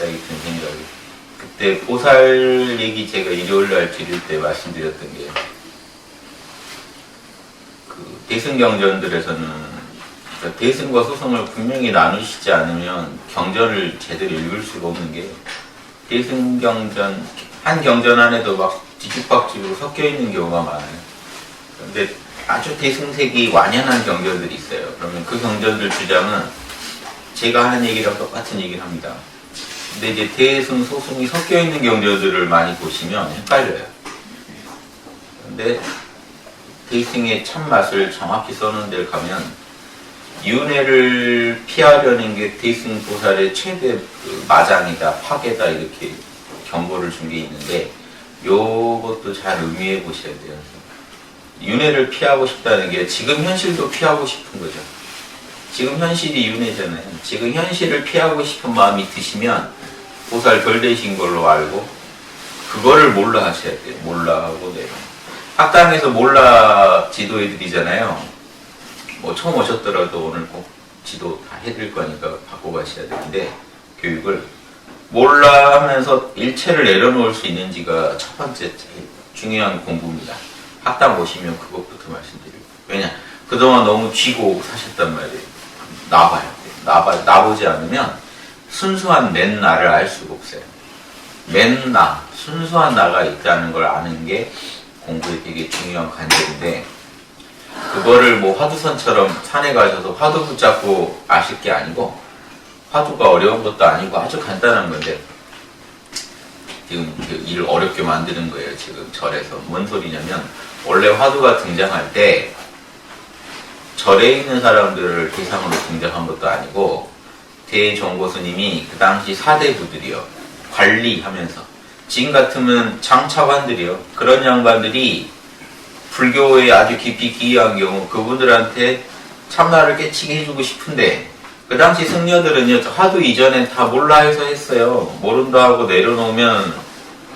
갑자기 든 생각이. 그때 보살 얘기 제가 일요일날 드릴 때 말씀드렸던 게, 그 대승경전들에서는, 그러니까 대승과 소승을 분명히 나누시지 않으면 경전을 제대로 읽을 수가 없는 게, 대승경전, 한 경전 안에도 막 뒤죽박죽으로 섞여 있는 경우가 많아요. 근데 아주 대승색이 완연한 경전들이 있어요. 그러면 그 경전들 주장은 제가 하는 얘기랑 똑같은 얘기를 합니다. 근데 이제 대승, 소승이 섞여 있는 경전들을 많이 보시면 헷갈려요. 근데 대승의 참맛을 정확히 써놓은 데를 가면, 윤회를 피하려는 게 대승 보살의 최대 그 마장이다, 파괴다, 이렇게 경고를 준 게 있는데, 요것도 잘 의미해 보셔야 돼요. 윤회를 피하고 싶다는 게 지금 현실도 피하고 싶은 거죠. 지금 현실이 윤회잖아요. 지금 현실을 피하고 싶은 마음이 드시면 보살 덜 되신 걸로 알고, 그거를 몰라 하셔야 돼요. 몰라 하고 내려. 학당에서 몰라 지도해 드리잖아요. 뭐 처음 오셨더라도 오늘 꼭 지도 다 해드릴 거니까 받고 가셔야 되는데, 교육을 몰라 하면서 일체를 내려놓을 수 있는지가 첫 번째 제일 중요한 공부입니다. 학당 오시면 그것부터 말씀드리고. 왜냐, 그동안 너무 쥐고 사셨단 말이에요. 나봐야 돼요. 나보지 않으면 순수한 맨 나를 알 수가 없어요. 맨 나, 순수한 나가 있다는 걸 아는 게 공부에 되게 중요한 관점인데, 그거를 뭐 화두선처럼 산에 가셔서 화두 붙잡고 아실 게 아니고, 화두가 어려운 것도 아니고 아주 간단한 건데, 지금 일을 어렵게 만드는 거예요. 지금 절에서. 뭔 소리냐면, 원래 화두가 등장할 때 절에 있는 사람들을 대상으로 등장한 것도 아니고, 대종고 스님이 그 당시 사대부들이요, 관리하면서, 지금 같으면 장차관들이요, 그런 양반들이 불교에 아주 깊이 기여한 경우 그분들한테 참나를 깨치게 해주고 싶은데, 그 당시 승려들은요, 화두 이전엔 다 몰라 해서 했어요. 모른다 하고 내려놓으면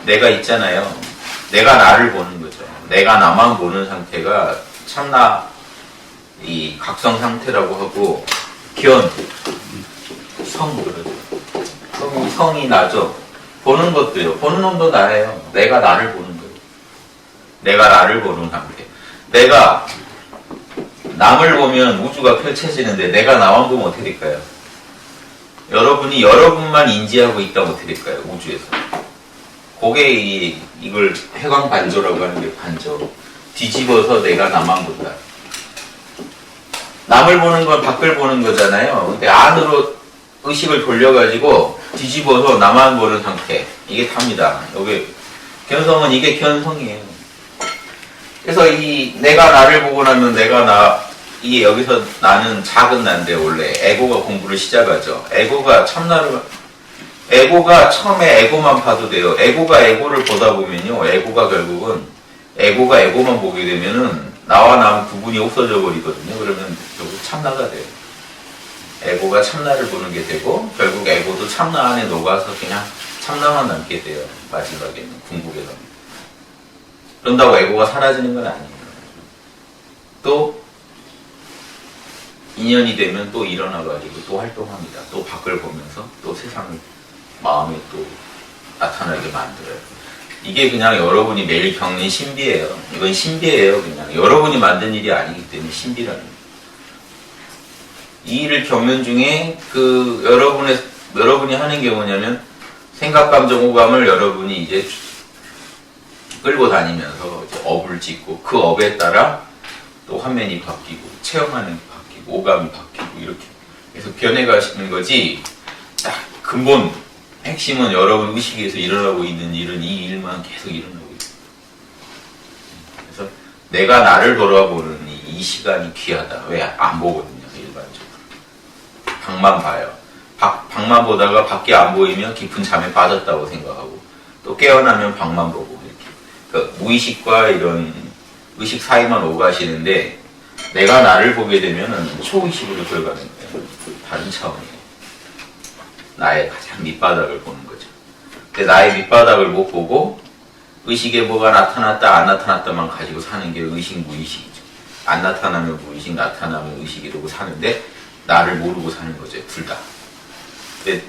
내가 있잖아요. 내가 나를 보는 거죠. 내가 나만 보는 상태가 참나 이 각성 상태라고 하고, 성 그러죠. 성이 나죠. 보는 것도요. 보는 놈도 나예요. 내가 나를 보는 거예요. 내가 나를 보는 상태. 내가 남을 보면 우주가 펼쳐지는데, 내가 나만 보면 어떻게 될까요? 여러분이 여러분만 인지하고 있다면 어떻게 될까요? 우주에서. 그게 이걸 해광반조라고 하는 게 반조. 뒤집어서 내가 나만 본다. 남을 보는 건 밖을 보는 거잖아요. 근데 안으로 의식을 돌려가지고 뒤집어서 나만 보는 상태. 이게 답니다. 여기 견성은 이게 견성이에요. 그래서 이 내가 나를 보고 나면 이게 여기서 나는 작은 나인데, 원래 에고가 공부를 시작하죠. 에고가 처음에 에고만 봐도 돼요. 에고가 에고를 보다 보면요, 에고가 결국은 에고가 에고만 보게 되면은 나와 남 구분이 없어져 버리거든요. 그러면 결국 참나가 돼요. 에고가 참나를 보는 게 되고, 결국 에고도 참나 안에 녹아서 그냥 참나만 남게 돼요. 마지막에는 궁극에서. 그런다고 에고가 사라지는 건 아니에요. 또 인연이 되면 또 일어나가지고 또 활동합니다. 또 밖을 보면서 또 세상을 마음에 또 나타나게 만들어요. 이게 그냥 여러분이 매일 겪는 신비예요. 이건 신비예요. 그냥 여러분이 만든 일이 아니기 때문에 신비라는 거예요. 이 일을 겪는 중에 여러분이 하는 게 뭐냐면, 생각, 감정, 오감을 여러분이 이제 끌고 다니면서 이제 업을 짓고, 그 업에 따라 또 화면이 바뀌고, 체험하는 게 바뀌고, 오감이 바뀌고, 이렇게. 그래서 변해가시는 거지, 딱 근본, 핵심은 여러분 의식에서 일어나고 있는 일은 이 일만 계속 일어나고 있어요. 그래서 내가 나를 돌아보는 이 시간이 귀하다. 왜? 안 보거든요, 일반적으로. 밖만 봐요. 밖만 보다가 밖이 안 보이면 깊은 잠에 빠졌다고 생각하고, 또 깨어나면 밖만 보고, 이렇게. 그러니까 무의식과 이런 의식 사이만 오가시는데, 내가 나를 보게 되면은 초의식으로 들어가는 거예요. 다른 차원이에요. 나의 가장 밑바닥을 보는 거죠. 근데 나의 밑바닥을 못 보고 의식에 뭐가 나타났다 안 나타났다만 가지고 사는 게 의식 무의식이죠. 안 나타나면 무의식, 나타나면 의식이 되고 사는데, 나를 모르고 사는 거죠, 둘 다. 근데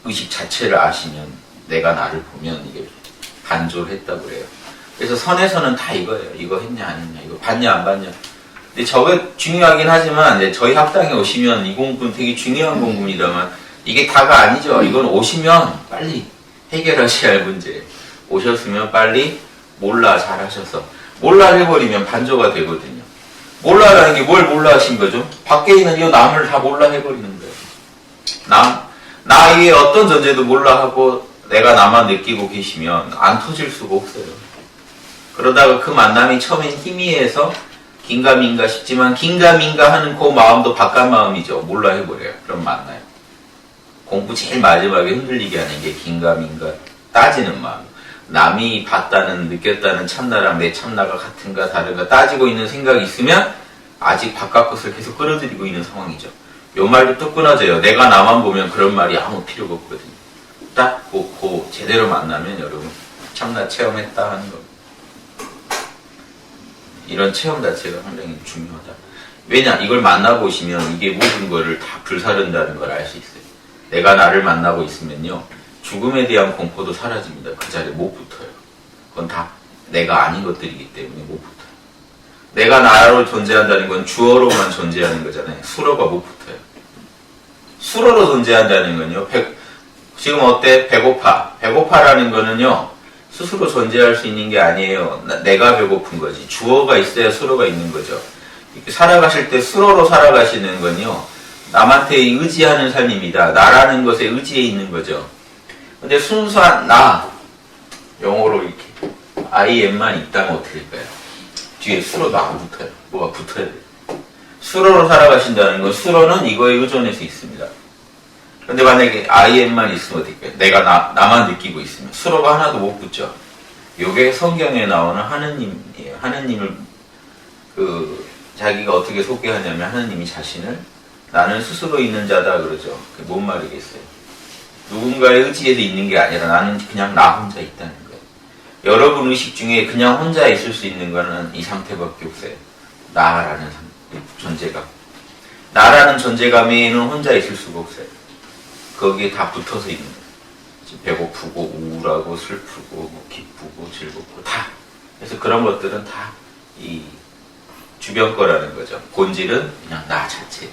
의식 자체를 아시면 내가 나를 보면 이게 반조를 했다고 그래요. 그래서 선에서는 다 이거예요. 이거 했냐 안 했냐, 이거 봤냐 안 봤냐. 근데 저게 중요하긴 하지만 저희 학당에 오시면 이 공부는 되게 중요한 공부입니다만 이게 다가 아니죠. 이건 오시면 빨리 해결하셔야 할 문제예요. 오셨으면 빨리 몰라 잘하셔서 몰라 해버리면 반조가 되거든요. 몰라라는 게 뭘 몰라 하신 거죠? 밖에 있는 이 남을 다 몰라 해버리는 거예요. 나 위에 어떤 존재도 몰라 하고 내가 나만 느끼고 계시면 안 터질 수가 없어요. 그러다가 그 만남이 처음엔 희미해서 긴가민가 싶지만 긴가민가 하는 그 마음도 바깥 마음이죠. 몰라 해버려요. 그럼 만나요. 공부 제일 마지막에 흔들리게 하는 게 긴가민가 따지는 마음. 남이 봤다는 느꼈다는 참나랑 내 참나가 같은가 다른가 따지고 있는 생각이 있으면 아직 바깥 것을 계속 끌어들이고 있는 상황이죠. 요 말도 또 끊어져요. 내가 나만 보면 그런 말이 아무 필요가 없거든요. 딱 그 제대로 만나면 여러분 참나 체험했다 하는 거. 이런 체험 자체가 상당히 중요하다. 왜냐? 이걸 만나보시면 이게 모든 거를 다 불사른다는 걸 알 수 있어요. 내가 나를 만나고 있으면요. 죽음에 대한 공포도 사라집니다. 그 자리에 못 붙어요. 그건 다 내가 아닌 것들이기 때문에 못 붙어요. 내가 나로 존재한다는 건 주어로만 존재하는 거잖아요. 수로가 못 붙어요. 수로로 존재한다는 건요. 지금 어때? 배고파. 배고파라는 거는요. 스스로 존재할 수 있는 게 아니에요. 내가 배고픈 거지. 주어가 있어야 수로가 있는 거죠. 이렇게 살아가실 때 수로로 살아가시는 건요. 남한테 의지하는 삶입니다. 나라는 것에 의지해 있는 거죠. 근데 순수한 나, 영어로 이렇게 I am만 있다면 어떻게 될까요? 뒤에 수로도 안 붙어요. 뭐가 붙어야 돼요. 수로로 살아가신다는 건 수로는 이거에 의존해서 있습니다. 근데 만약에 I am만 있으면 어떻게 될까요? 내가 나만 느끼고 있으면 수로가 하나도 못 붙죠. 요게 성경에 나오는 하느님이에요. 하느님을 자기가 어떻게 소개하냐면 하느님이 자신을 나는 스스로 있는 자다 그러죠. 그게 뭔 말이겠어요? 누군가의 의지에서 있는 게 아니라 나는 그냥 나 혼자 있다는 거예요. 여러분 의식 중에 그냥 혼자 있을 수 있는 거는 이 상태밖에 없어요. 나라는 존재감. 나라는 존재감에는 혼자 있을 수가 없어요. 거기에 다 붙어서 있는 거예요. 배고프고 우울하고 슬프고 뭐 기쁘고 즐겁고 다. 그래서 그런 것들은 다 이 주변 거라는 거죠. 본질은 그냥 나 자체.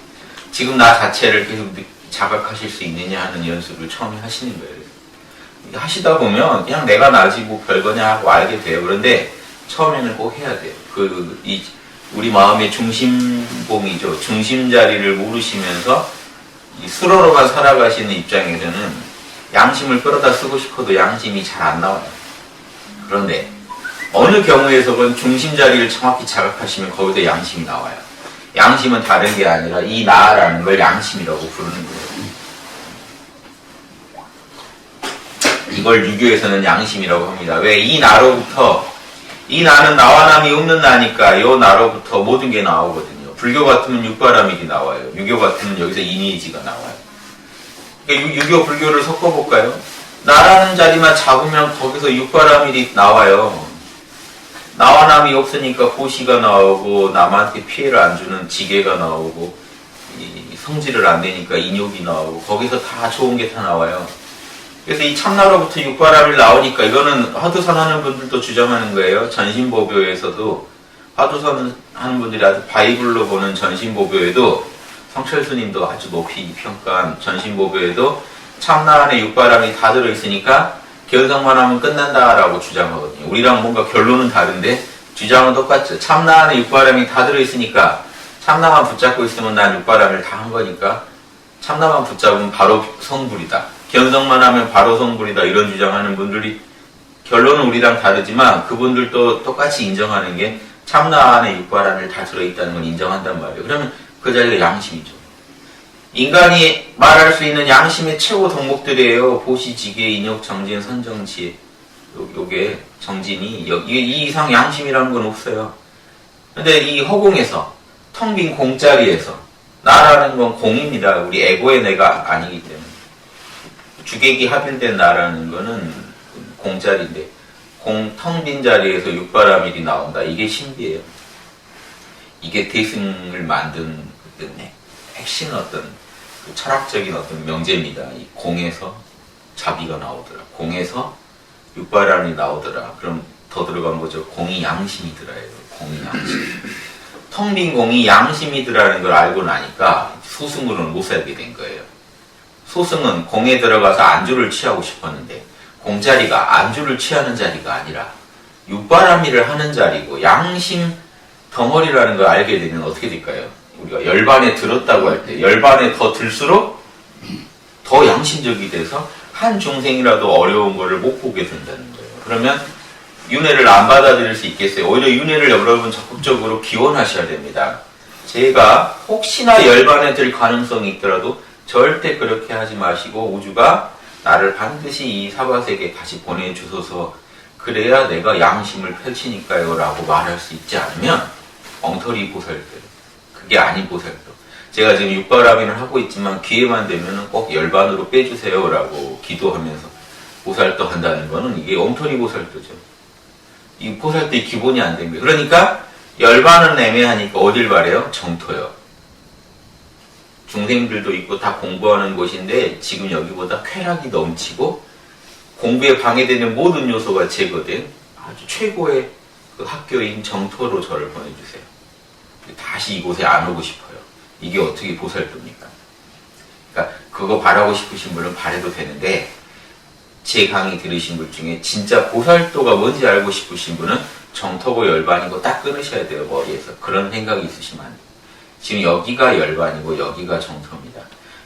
지금 나 자체를 계속 자각하실 수 있느냐 하는 연습을 처음에 하시는 거예요. 하시다 보면 그냥 내가 나지 뭐 별거냐 하고 알게 돼요. 그런데 처음에는 꼭 해야 돼요. 우리 마음의 중심봉이죠. 중심 자리를 모르시면서 이 수로로만 살아가시는 입장에서는 양심을 끌어다 쓰고 싶어도 양심이 잘 안 나와요. 그런데 어느 경우에서건 중심 자리를 정확히 자각하시면 거기서 양심이 나와요. 양심은 다른 게 아니라 이 나라는 걸 양심이라고 부르는 거예요. 이걸 유교에서는 양심이라고 합니다. 왜? 이 나로부터, 이 나는 나와 남이 없는 나니까 이 나로부터 모든 게 나오거든요. 불교 같으면 육바라밀이 나와요. 유교 같으면 여기서 이니지가 나와요. 그러니까 유교, 불교를 섞어볼까요? 나라는 자리만 잡으면 거기서 육바라밀이 나와요. 나와 남이 없으니까 보시가 나오고 남한테 피해를 안 주는 지게가 나오고 성질을 안 내니까 인욕이 나오고 거기서 다 좋은 게 다 나와요. 그래서 이 참나로부터 육바라밀 나오니까 이거는 화두선 하는 분들도 주장하는 거예요. 전신보묘에서도 화두선 하는 분들이 아주 바이블로 보는 전신보묘에도 성철스님도 아주 높이 평가한 전신보묘에도 참나 안에 육바라밀이 다 들어있으니까 견성만 하면 끝난다라고 주장하거든요. 우리랑 뭔가 결론은 다른데 주장은 똑같죠. 참나 안에 육바라밀이 다 들어있으니까 참나만 붙잡고 있으면 난 육바라밀 다 한 거니까 참나만 붙잡으면 바로 성불이다. 견성만 하면 바로 성불이다. 이런 주장하는 분들이 결론은 우리랑 다르지만 그분들도 똑같이 인정하는 게 참나 안에 육바라밀 다 들어있다는 걸 인정한단 말이에요. 그러면 그 자리가 양심이죠. 인간이 말할 수 있는 양심의 최고 덕목들이에요. 보시, 지계, 인욕, 정진, 선정, 지혜. 요게 정진이 이 이상 양심이라는 건 없어요. 근데 이 허공에서 텅 빈 공자리에서 나라는 건 공입니다. 우리 에고의 내가 아니기 때문에. 주객이 합일된 나라는 거는 공자리인데 텅 빈 자리에서 육바라밀이 나온다. 이게 신비예요. 이게 대승을 만든 핵심 어떤 그 철학적인 어떤 명제입니다. 이 공에서 자비가 나오더라. 공에서 육바람이 나오더라. 그럼 더 들어간 거죠. 공이 양심이더라. 공이 양심. 텅 빈 공이 양심이더라는 걸 알고 나니까 소승으로는 못 살게 된 거예요. 소승은 공에 들어가서 안주를 취하고 싶었는데 공자리가 안주를 취하는 자리가 아니라 육바라밀을 하는 자리고 양심 덩어리라는 걸 알게 되면 어떻게 될까요? 우리가 열반에 들었다고 할 때 열반에 더 들수록 더 양심적이 돼서 한 중생이라도 어려운 거를 못 보게 된다는 거예요. 그러면 윤회를 안 받아들일 수 있겠어요? 오히려 윤회를 여러분 적극적으로 기원하셔야 됩니다. 제가 혹시나 열반에 들 가능성이 있더라도 절대 그렇게 하지 마시고 우주가 나를 반드시 이 사바세계에 다시 보내주소서 그래야 내가 양심을 펼치니까요 라고 말할 수 있지 않으면 엉터리 보살들 그게 아닌 보살들 제가 지금 육바라밀을 하고 있지만 기회만 되면 꼭 열반으로 빼주세요 라고 기도하면서 보살도 한다는 거는 이게 엉터리 보살도죠. 이 보살도의 기본이 안 됩니다. 그러니까 열반은 애매하니까 어딜 바래요? 정토요. 중생들도 있고 다 공부하는 곳인데 지금 여기보다 쾌락이 넘치고 공부에 방해되는 모든 요소가 제거된 아주 최고의 그 학교인 정토로 저를 보내주세요. 다시 이곳에 안 오고 싶어요. 이게 어떻게 보살도입니까? 그러니까 그거 바라고 싶으신 분은 바래도 되는데 제 강의 들으신 분 중에 진짜 보살도가 뭔지 알고 싶으신 분은 정토고 열반이고 딱 끊으셔야 돼요. 머리에서. 그런 생각이 있으시면 안 돼요. 지금 여기가 열반이고 여기가 정토입니다.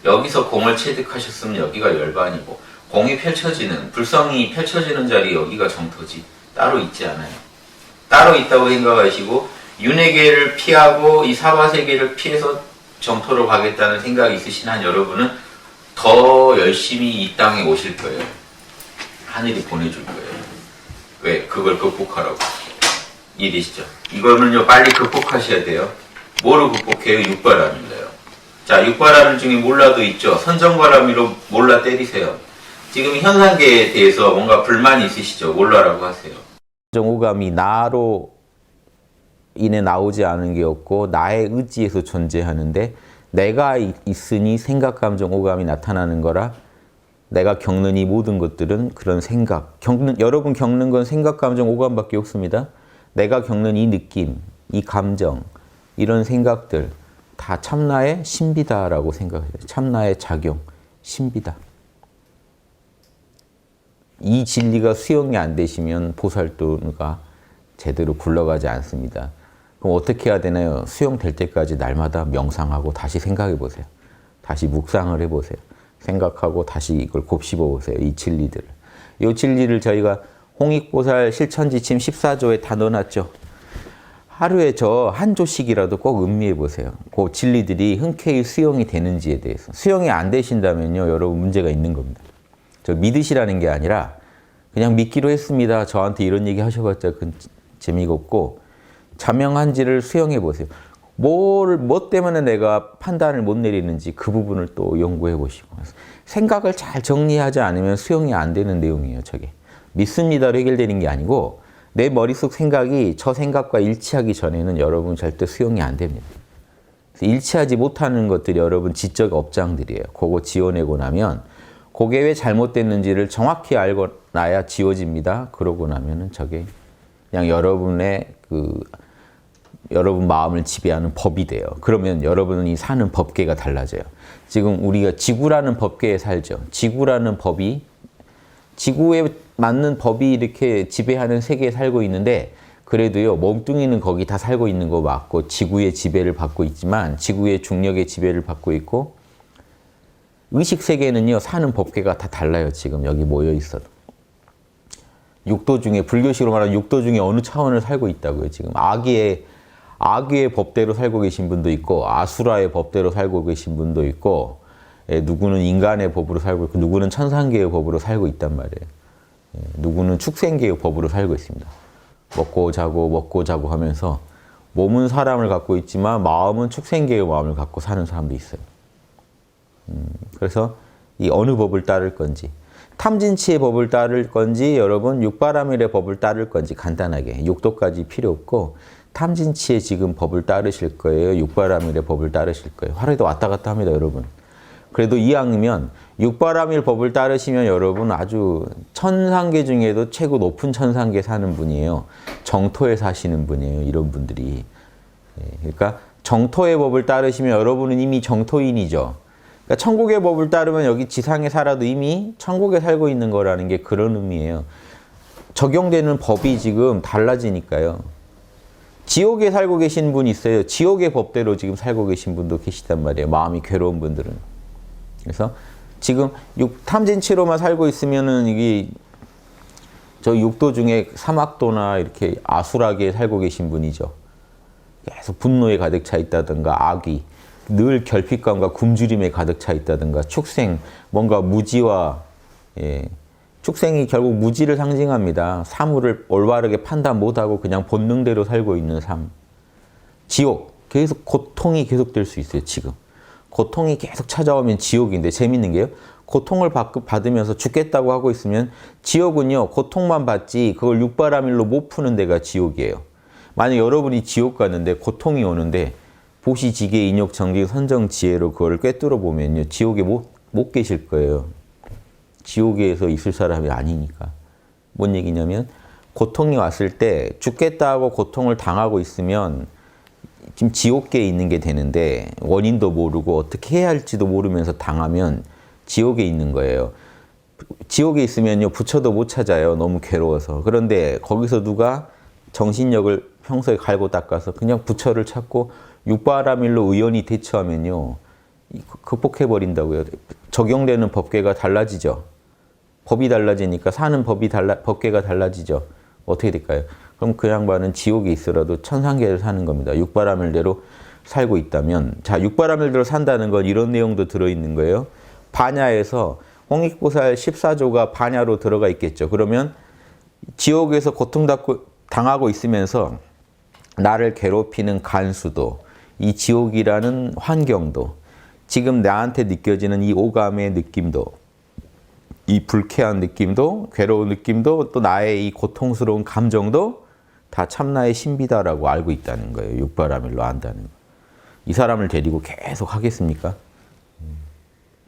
여기서 공을 체득하셨으면 여기가 열반이고 공이 펼쳐지는 불성이 펼쳐지는 자리 여기가 정토지 따로 있지 않아요. 따로 있다고 생각하시고 윤회계를 피하고 이 사바세계를 피해서 정토로 가겠다는 생각이 있으신 한 여러분은 더 열심히 이 땅에 오실 거예요. 하늘이 보내줄 거예요. 왜? 그걸 극복하라고. 이해되시죠? 이거는요 빨리 극복하셔야 돼요. 뭐로 극복해요? 육바라밀로요. 자, 육바라밀 중에 몰라도 있죠. 선정바라밀로 몰라 때리세요. 지금 현상계에 대해서 뭔가 불만이 있으시죠? 몰라라고 하세요. 정오감이 나로 인해 나오지 않은 게 없고 나의 의지에서 존재하는데 내가 있으니 생각, 감정, 오감이 나타나는 거라 내가 겪는 이 모든 것들은 그런 생각, 여러분 겪는 건 생각, 감정, 오감밖에 없습니다. 내가 겪는 이 느낌, 이 감정, 이런 생각들 다 참나의 신비다라고 생각해요. 참나의 작용, 신비다. 이 진리가 수용이 안 되시면 보살도가 제대로 굴러가지 않습니다. 그럼 어떻게 해야 되나요? 수용될 때까지 날마다 명상하고 다시 생각해 보세요. 다시 묵상을 해보세요. 생각하고 다시 이걸 곱씹어 보세요. 이 진리들을. 이 진리를 저희가 홍익보살 실천지침 14조에 다 넣어놨죠. 하루에 저 한 조씩이라도 꼭 음미해 보세요. 그 진리들이 흔쾌히 수용이 되는지에 대해서. 수용이 안 되신다면요, 여러분 문제가 있는 겁니다. 저 믿으시라는 게 아니라 그냥 믿기로 했습니다. 저한테 이런 얘기 하셔봤자 그 재미가 없고 자명한지를 수용해 보세요. 뭐 때문에 내가 판단을 못 내리는지 그 부분을 또 연구해 보시고 생각을 잘 정리하지 않으면 수용이 안 되는 내용이에요. 저게 믿습니다로 해결되는 게 아니고 내 머릿속 생각이 저 생각과 일치하기 전에는 여러분 절대 수용이 안 됩니다. 일치하지 못하는 것들이 여러분 지적 업장들이에요. 그거 지워내고 나면 그게 왜 잘못됐는지를 정확히 알고 나야 지워집니다. 그러고 나면은 저게 그냥 여러분의 여러분 마음을 지배하는 법이 돼요. 그러면 여러분이 사는 법계가 달라져요. 지금 우리가 지구라는 법계에 살죠. 지구라는 법이 지구에 맞는 법이 이렇게 지배하는 세계에 살고 있는데 그래도요 몸뚱이는 거기 다 살고 있는 거 맞고 지구의 지배를 받고 있지만 지구의 중력의 지배를 받고 있고 의식 세계는요 사는 법계가 다 달라요. 지금 여기 모여 있어도 육도 중에 불교식으로 말하면 육도 중에 어느 차원을 살고 있다고요. 지금 아기의 법대로 살고 계신 분도 있고 아수라의 법대로 살고 계신 분도 있고 누구는 인간의 법으로 살고 있고 누구는 천상계의 법으로 살고 있단 말이에요. 누구는 축생계의 법으로 살고 있습니다. 먹고 자고 하면서 몸은 사람을 갖고 있지만 마음은 축생계의 마음을 갖고 사는 사람도 있어요. 그래서 이 어느 법을 따를 건지 탐진치의 법을 따를 건지 여러분 육바라밀의 법을 따를 건지 간단하게 육도까지 필요 없고 탐진치의 지금 법을 따르실 거예요. 육바라밀의 법을 따르실 거예요. 하루에도 왔다 갔다 합니다. 여러분. 그래도 이왕이면 육바라밀 법을 따르시면 여러분 아주 천상계 중에도 최고 높은 천상계 사는 분이에요. 정토에 사시는 분이에요. 이런 분들이. 그러니까 정토의 법을 따르시면 여러분은 이미 정토인이죠. 그러니까 천국의 법을 따르면 여기 지상에 살아도 이미 천국에 살고 있는 거라는 게 그런 의미예요. 적용되는 법이 지금 달라지니까요. 지옥에 살고 계신 분이 있어요. 지옥의 법대로 지금 살고 계신 분도 계시단 말이에요. 마음이 괴로운 분들은. 그래서 지금 탐진치로만 살고 있으면은 이게 저 육도 중에 사막도나 이렇게 아수라기에 살고 계신 분이죠. 계속 분노에 가득 차 있다든가 악이 늘 결핍감과 굶주림에 가득 차 있다든가 축생 뭔가 무지와 축생이 결국 무지를 상징합니다. 사물을 올바르게 판단 못하고 그냥 본능대로 살고 있는 삶. 지옥 계속 고통이 계속될 수 있어요. 지금 고통이 계속 찾아오면 지옥인데 재밌는 게요. 고통을 받으면서 죽겠다고 하고 있으면 지옥은요 고통만 받지 그걸 육바라밀로 못 푸는 데가 지옥이에요. 만약 여러분이 지옥 가는데 고통이 오는데 보시지계 인욕정직 선정지혜로 그걸 꿰뚫어 보면요 지옥에 못 계실 거예요. 지옥에서 있을 사람이 아니니까. 뭔 얘기냐면 고통이 왔을 때 죽겠다 하고 고통을 당하고 있으면 지금 지옥계에 있는 게 되는데 원인도 모르고 어떻게 해야 할지도 모르면서 당하면 지옥에 있는 거예요. 지옥에 있으면요 부처도 못 찾아요. 너무 괴로워서. 그런데 거기서 누가 정신력을 평소에 갈고 닦아서 그냥 부처를 찾고 육바라밀로 의연히 대처하면요 극복해버린다고요. 적용되는 법계가 달라지죠. 법이 달라지니까 사는 법계가 달라지죠. 어떻게 될까요? 그럼 그 양반은 지옥에 있으라도 천상계를 사는 겁니다. 육바라밀대로 살고 있다면. 자, 육바라밀대로 산다는 건 이런 내용도 들어있는 거예요. 반야에서 홍익보살 14조가 반야로 들어가 있겠죠. 그러면 지옥에서 고통당하고 있으면서 나를 괴롭히는 간수도, 이 지옥이라는 환경도, 지금 나한테 느껴지는 이 오감의 느낌도, 이 불쾌한 느낌도, 괴로운 느낌도, 또 나의 이 고통스러운 감정도 다 참나의 신비다라고 알고 있다는 거예요. 육바라밀로 안다는 거예요. 이 사람을 데리고 계속 하겠습니까?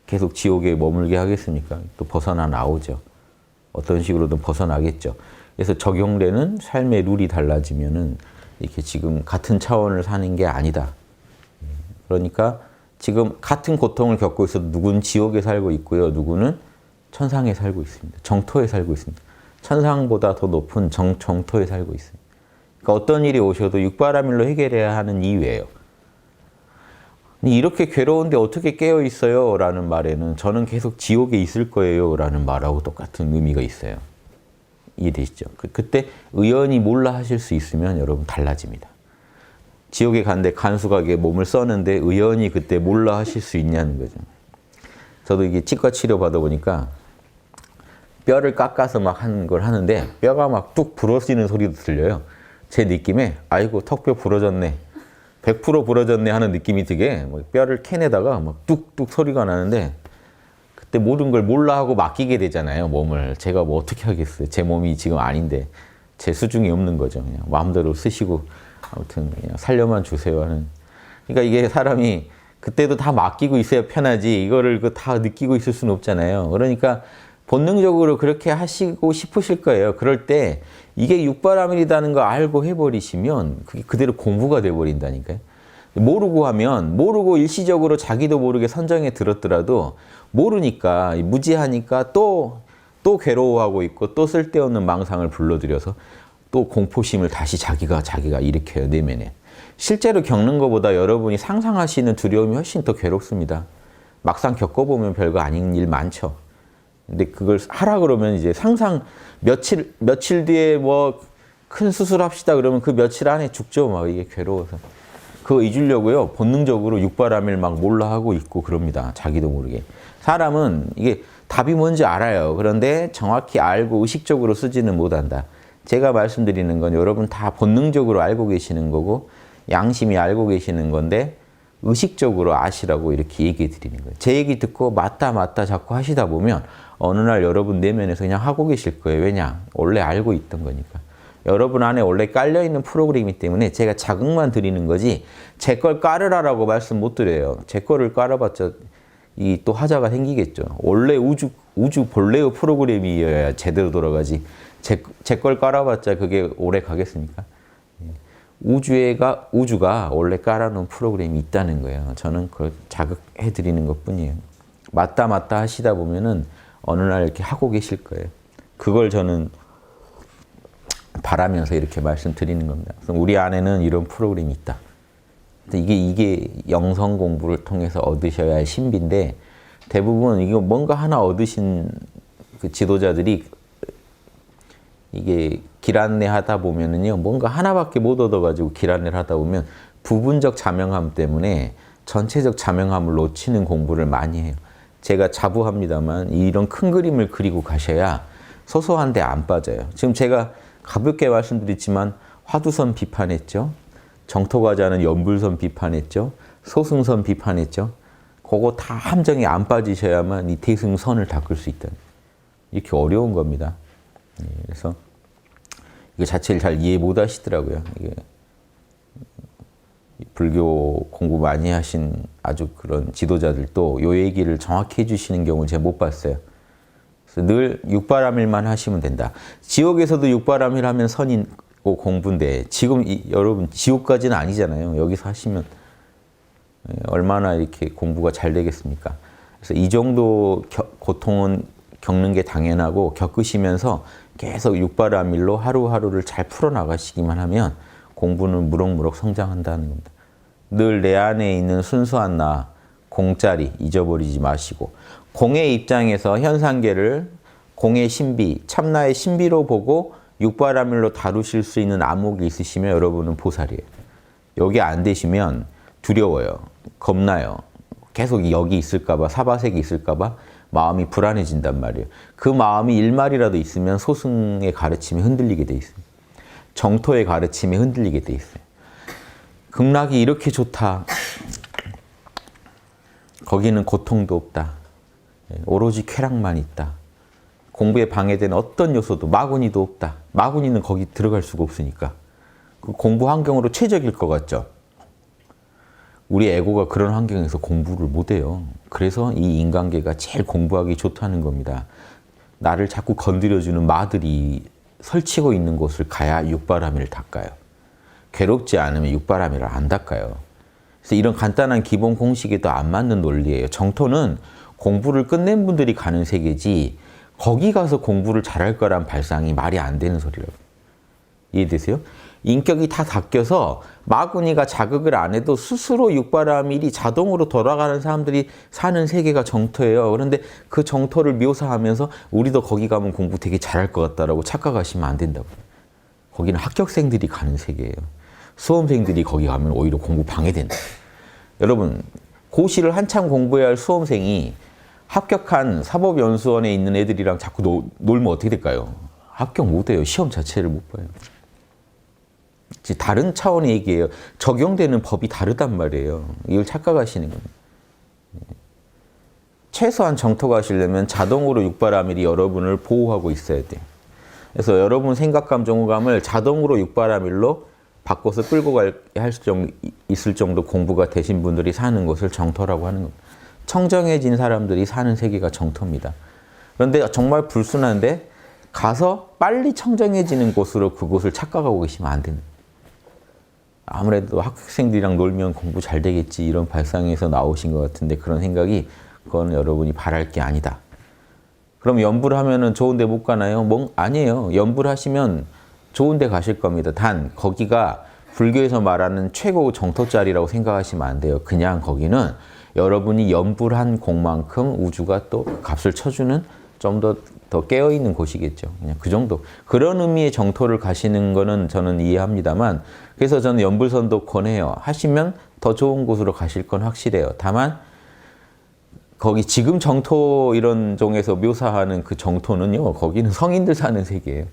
계속 지옥에 머물게 하겠습니까? 또 벗어나 나오죠. 어떤 식으로든 벗어나겠죠. 그래서 적용되는 삶의 룰이 달라지면은 이렇게 지금 같은 차원을 사는 게 아니다. 그러니까 지금 같은 고통을 겪고 있어도 누구는 지옥에 살고 있고요. 누구는 천상에 살고 있습니다. 정토에 살고 있습니다. 천상보다 더 높은 정토에 살고 있습니다. 그러니까 어떤 일이 오셔도 육바라밀로 해결해야 하는 이유예요. 이렇게 괴로운데 어떻게 깨어 있어요? 라는 말에는 저는 계속 지옥에 있을 거예요. 라는 말하고 똑같은 의미가 있어요. 이해되시죠? 그때 의연히 몰라 하실 수 있으면 여러분 달라집니다. 지옥에 갔는데 간수가게 몸을 써는데 의연히 그때 몰라 하실 수 있냐는 거죠. 저도 이게 치과 치료 받아보니까 뼈를 깎아서 막 하는 걸 하는데 뼈가 막 뚝 부러지는 소리도 들려요. 제 느낌에 아이고 턱뼈 부러졌네. 100% 부러졌네 하는 느낌이 들게 뼈를 캐내다가 막 뚝뚝 소리가 나는데 그때 모든 걸 몰라 하고 맡기게 되잖아요. 몸을. 제가 뭐 어떻게 하겠어요. 제 몸이 지금 아닌데 제 수중이 없는 거죠. 그냥 마음대로 쓰시고 아무튼 그냥 살려만 주세요 하는. 그러니까 이게 사람이 그때도 다 맡기고 있어야 편하지 이거를 다 느끼고 있을 수는 없잖아요. 그러니까 본능적으로 그렇게 하시고 싶으실 거예요. 그럴 때 이게 육바라밀이라는 거 알고 해버리시면 그게 그대로 공부가 돼버린다니까요. 모르고 하면 모르고 일시적으로 자기도 모르게 선정에 들었더라도 모르니까 무지하니까 또 괴로워하고 있고 또 쓸데없는 망상을 불러들여서 또 공포심을 다시 자기가 일으켜요. 내면에. 실제로 겪는 것보다 여러분이 상상하시는 두려움이 훨씬 더 괴롭습니다. 막상 겪어보면 별거 아닌 일 많죠. 근데 그걸 하라 그러면 이제 상상 며칠 뒤에 뭐 큰 수술합시다 그러면 그 며칠 안에 죽죠. 막 이게 괴로워서. 그거 잊으려고요. 본능적으로 육바라밀 막 몰라 하고 있고 그럽니다. 자기도 모르게. 사람은 이게 답이 뭔지 알아요. 그런데 정확히 알고 의식적으로 쓰지는 못한다. 제가 말씀드리는 건 여러분 다 본능적으로 알고 계시는 거고 양심이 알고 계시는 건데 의식적으로 아시라고 이렇게 얘기해 드리는 거예요. 제 얘기 듣고 맞다 자꾸 하시다 보면 어느 날 여러분 내면에서 그냥 하고 계실 거예요. 왜냐? 원래 알고 있던 거니까. 여러분 안에 원래 깔려있는 프로그램이기 때문에 제가 자극만 드리는 거지 제 걸 깔으라라고 말씀 못 드려요. 제 거를 깔아봤자 이 또 하자가 생기겠죠. 원래 우주 본래의 프로그램이어야 제대로 돌아가지. 제 걸 깔아봤자 그게 오래 가겠습니까? 우주가 원래 깔아놓은 프로그램이 있다는 거예요. 저는 그걸 자극해 드리는 것 뿐이에요. 맞다 하시다 보면은 어느 날 이렇게 하고 계실 거예요. 그걸 저는 바라면서 이렇게 말씀드리는 겁니다. 그래서 우리 안에는 이런 프로그램이 있다. 이게 영성 공부를 통해서 얻으셔야 할 신비인데 대부분 이거 뭔가 하나 얻으신 그 지도자들이 이게 길 안내하다 보면은요 뭔가 하나밖에 못 얻어가지고 길 안내를 하다 보면 부분적 자명함 때문에 전체적 자명함을 놓치는 공부를 많이 해요. 제가 자부합니다만 이런 큰 그림을 그리고 가셔야 소소한 데 안 빠져요. 지금 제가 가볍게 말씀드렸지만 화두선 비판했죠. 정토과자는 연불선 비판했죠. 소승선 비판했죠. 그거 다 함정에 안 빠지셔야만 이 대승선을 닦을 수 있다. 이렇게 어려운 겁니다. 그래서 이거 자체를 잘 이해 못 하시더라고요. 이게 불교 공부 많이 하신 아주 그런 지도자들도 요 얘기를 정확히 해주시는 경우는 제가 못 봤어요. 그래서 늘 육바람일만 하시면 된다. 지옥에서도 육바람일 하면 선인 공부인데 지금 여러분 지옥까지는 아니잖아요. 여기서 하시면 얼마나 이렇게 공부가 잘 되겠습니까? 그래서 이 정도 고통은 겪는 게 당연하고 겪으시면서 계속 육바라밀로 하루하루를 잘 풀어나가시기만 하면 공부는 무럭무럭 성장한다는 겁니다. 늘 내 안에 있는 순수한 나, 공짜리 잊어버리지 마시고 공의 입장에서 현상계를 공의 신비, 참나의 신비로 보고 육바라밀로 다루실 수 있는 안목이 있으시면 여러분은 보살이에요. 여기 안 되시면 두려워요. 겁나요. 계속 여기 있을까봐, 사바색이 있을까봐 마음이 불안해진단 말이에요. 그 마음이 일말이라도 있으면 소승의 가르침이 흔들리게 돼 있어요. 정토의 가르침이 흔들리게 돼 있어요. 극락이 이렇게 좋다. 거기는 고통도 없다. 오로지 쾌락만 있다. 공부에 방해되는 어떤 요소도 마구니도 없다. 마구니는 거기 들어갈 수가 없으니까. 그 공부 환경으로 최적일 것 같죠? 우리 에고가 그런 환경에서 공부를 못해요. 그래서 이 인간계가 제일 공부하기 좋다는 겁니다. 나를 자꾸 건드려주는 마들이 설치고 있는 곳을 가야 육바라밀을 닦아요. 괴롭지 않으면 육바라밀을 안 닦아요. 그래서 이런 간단한 기본 공식에도 안 맞는 논리예요. 정토는 공부를 끝낸 분들이 가는 세계지 거기 가서 공부를 잘할 거란 발상이 말이 안 되는 소리라고. 이해되세요? 인격이 다 닦여서 마구니가 자극을 안 해도 스스로 육바라밀이 자동으로 돌아가는 사람들이 사는 세계가 정토예요. 그런데 그 정토를 묘사하면서 우리도 거기 가면 공부 되게 잘할 것 같다라고 착각하시면 안 된다고. 거기는 합격생들이 가는 세계예요. 수험생들이 거기 가면 오히려 공부 방해된다. 여러분, 고시를 한참 공부해야 할 수험생이 합격한 사법연수원에 있는 애들이랑 자꾸 놀면 어떻게 될까요? 합격 못해요. 시험 자체를 못 봐요. 다른 차원의 얘기예요. 적용되는 법이 다르단 말이에요. 이걸 착각하시는 겁니다. 최소한 정토 가시려면 자동으로 육바라밀이 여러분을 보호하고 있어야 돼요. 그래서 여러분 생각, 감정, 호감을 자동으로 육바라밀로 바꿔서 끌고 있을 정도 공부가 되신 분들이 사는 곳을 정토라고 하는 겁니다. 청정해진 사람들이 사는 세계가 정토입니다. 그런데 정말 불순한데 가서 빨리 청정해지는 곳으로 그곳을 착각하고 계시면 안 되는 거예요. 아무래도 학생들이랑 놀면 공부 잘 되겠지 이런 발상에서 나오신 것 같은데 그런 생각이 그건 여러분이 바랄 게 아니다. 그럼 연불 하면은 좋은 데 못 가나요? 아니에요. 연불 하시면 좋은 데 가실 겁니다. 단 거기가 불교에서 말하는 최고 정토자리라고 생각하시면 안 돼요. 그냥 거기는 여러분이 연불한 공만큼 우주가 또 값을 쳐주는 좀 더 깨어있는 곳이겠죠. 그냥 그 정도. 그런 의미의 정토를 가시는 거는 저는 이해합니다만 그래서 저는 연불선도 권해요. 하시면 더 좋은 곳으로 가실 건 확실해요. 다만 거기 지금 정토 이런 종에서 묘사하는 그 정토는요. 거기는 성인들 사는 세계예요.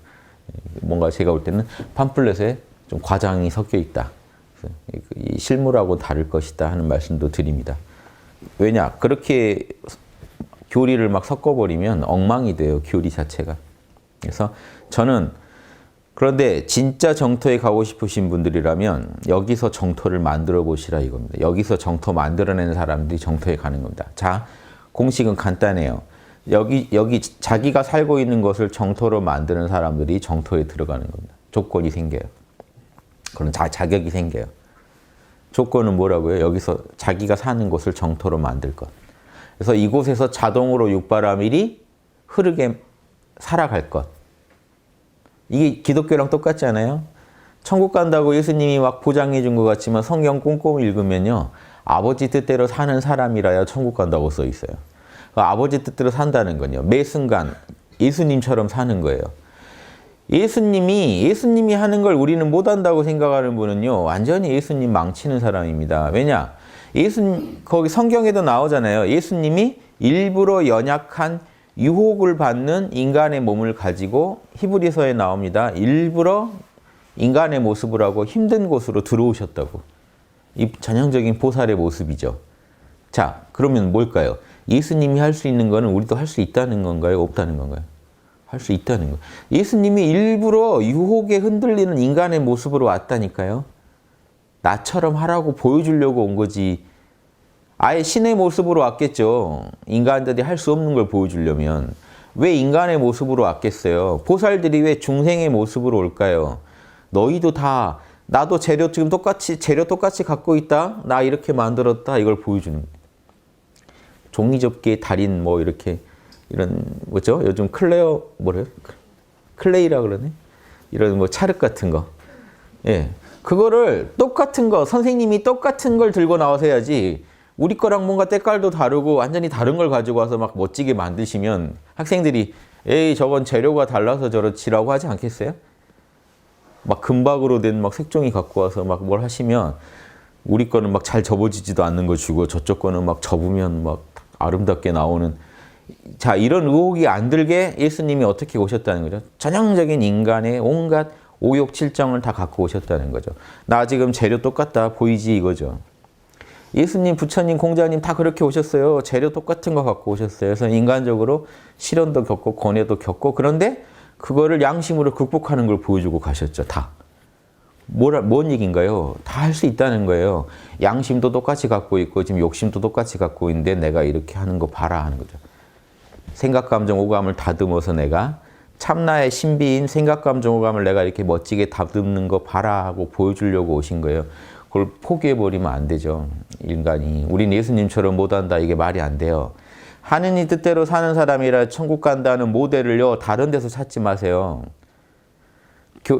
뭔가 제가 볼 때는 팜플렛에 좀 과장이 섞여 있다. 이 실물하고 다를 것이다 하는 말씀도 드립니다. 왜냐? 그렇게 교리를 막 섞어버리면 엉망이 돼요. 교리 자체가. 그래서 저는 그런데 진짜 정토에 가고 싶으신 분들이라면 여기서 정토를 만들어 보시라 이겁니다. 여기서 정토 만들어내는 사람들이 정토에 가는 겁니다. 자, 공식은 간단해요. 여기 자기가 살고 있는 것을 정토로 만드는 사람들이 정토에 들어가는 겁니다. 조건이 생겨요. 그런 자격이 생겨요. 조건은 뭐라고요? 여기서 자기가 사는 곳을 정토로 만들 것. 그래서 이곳에서 자동으로 육바라밀이 흐르게 살아갈 것. 이게 기독교랑 똑같지 않아요? 천국 간다고 예수님이 막 보장해 준 것 같지만 성경 꼼꼼히 읽으면요. 아버지 뜻대로 사는 사람이라야 천국 간다고 써 있어요. 아버지 뜻대로 산다는 건요. 매 순간 예수님처럼 사는 거예요. 예수님이 하는 걸 우리는 못한다고 생각하는 분은요. 완전히 예수님 망치는 사람입니다. 왜냐? 거기 성경에도 나오잖아요. 예수님이 일부러 연약한 유혹을 받는 인간의 몸을 가지고 히브리서에 나옵니다. 일부러 인간의 모습을 하고 힘든 곳으로 들어오셨다고. 이 전형적인 보살의 모습이죠. 자, 그러면 뭘까요? 예수님이 할 수 있는 거는 우리도 할 수 있다는 건가요? 없다는 건가요? 할 수 있다는 거예요. 예수님이 일부러 유혹에 흔들리는 인간의 모습으로 왔다니까요. 나처럼 하라고 보여주려고 온 거지. 아예 신의 모습으로 왔겠죠. 인간들이 할 수 없는 걸 보여주려면. 왜 인간의 모습으로 왔겠어요? 보살들이 왜 중생의 모습으로 올까요? 너희도 다 나도 재료 똑같이 갖고 있다. 나 이렇게 만들었다. 이걸 보여주는 거예요. 종이접기의 달인 뭐 이렇게 이런 뭐죠? 요즘 클레이라 그러네. 이런 뭐 찰흙 같은 거. 예. 그거를 똑같은 거 선생님이 똑같은 걸 들고 나와서 해야지. 우리 거랑 뭔가 때깔도 다르고 완전히 다른 걸 가지고 와서 막 멋지게 만드시면 학생들이 에이 저건 재료가 달라서 저렇지라고 하지 않겠어요? 막 금박으로 된 막 색종이 갖고 와서 막 뭘 하시면 우리 거는 막 잘 접어지지도 않는 거 주고 저쪽 거는 막 접으면 막 아름답게 나오는. 자, 이런 의혹이 안 들게 예수님이 어떻게 오셨다는 거죠? 전형적인 인간의 온갖 오욕 칠정을 다 갖고 오셨다는 거죠. 나 지금 재료 똑같다 보이지 이거죠. 예수님, 부처님, 공자님 다 그렇게 오셨어요. 재료 똑같은 거 갖고 오셨어요. 그래서 인간적으로 시련도 겪고 고뇌도 겪고 그런데 그거를 양심으로 극복하는 걸 보여주고 가셨죠. 다. 뭔 얘기인가요? 다 할 수 있다는 거예요. 양심도 똑같이 갖고 있고 지금 욕심도 똑같이 갖고 있는데 내가 이렇게 하는 거 봐라 하는 거죠. 생각, 감정, 오감을 다듬어서 내가 참나의 신비인 생각, 감정, 오감을 내가 이렇게 멋지게 다듬는 거 봐라 하고 보여주려고 오신 거예요. 그걸 포기해버리면 안 되죠. 인간이. 우린 예수님처럼 못한다. 이게 말이 안 돼요. 하느님 뜻대로 사는 사람이라 천국 간다는 모델을요. 다른 데서 찾지 마세요.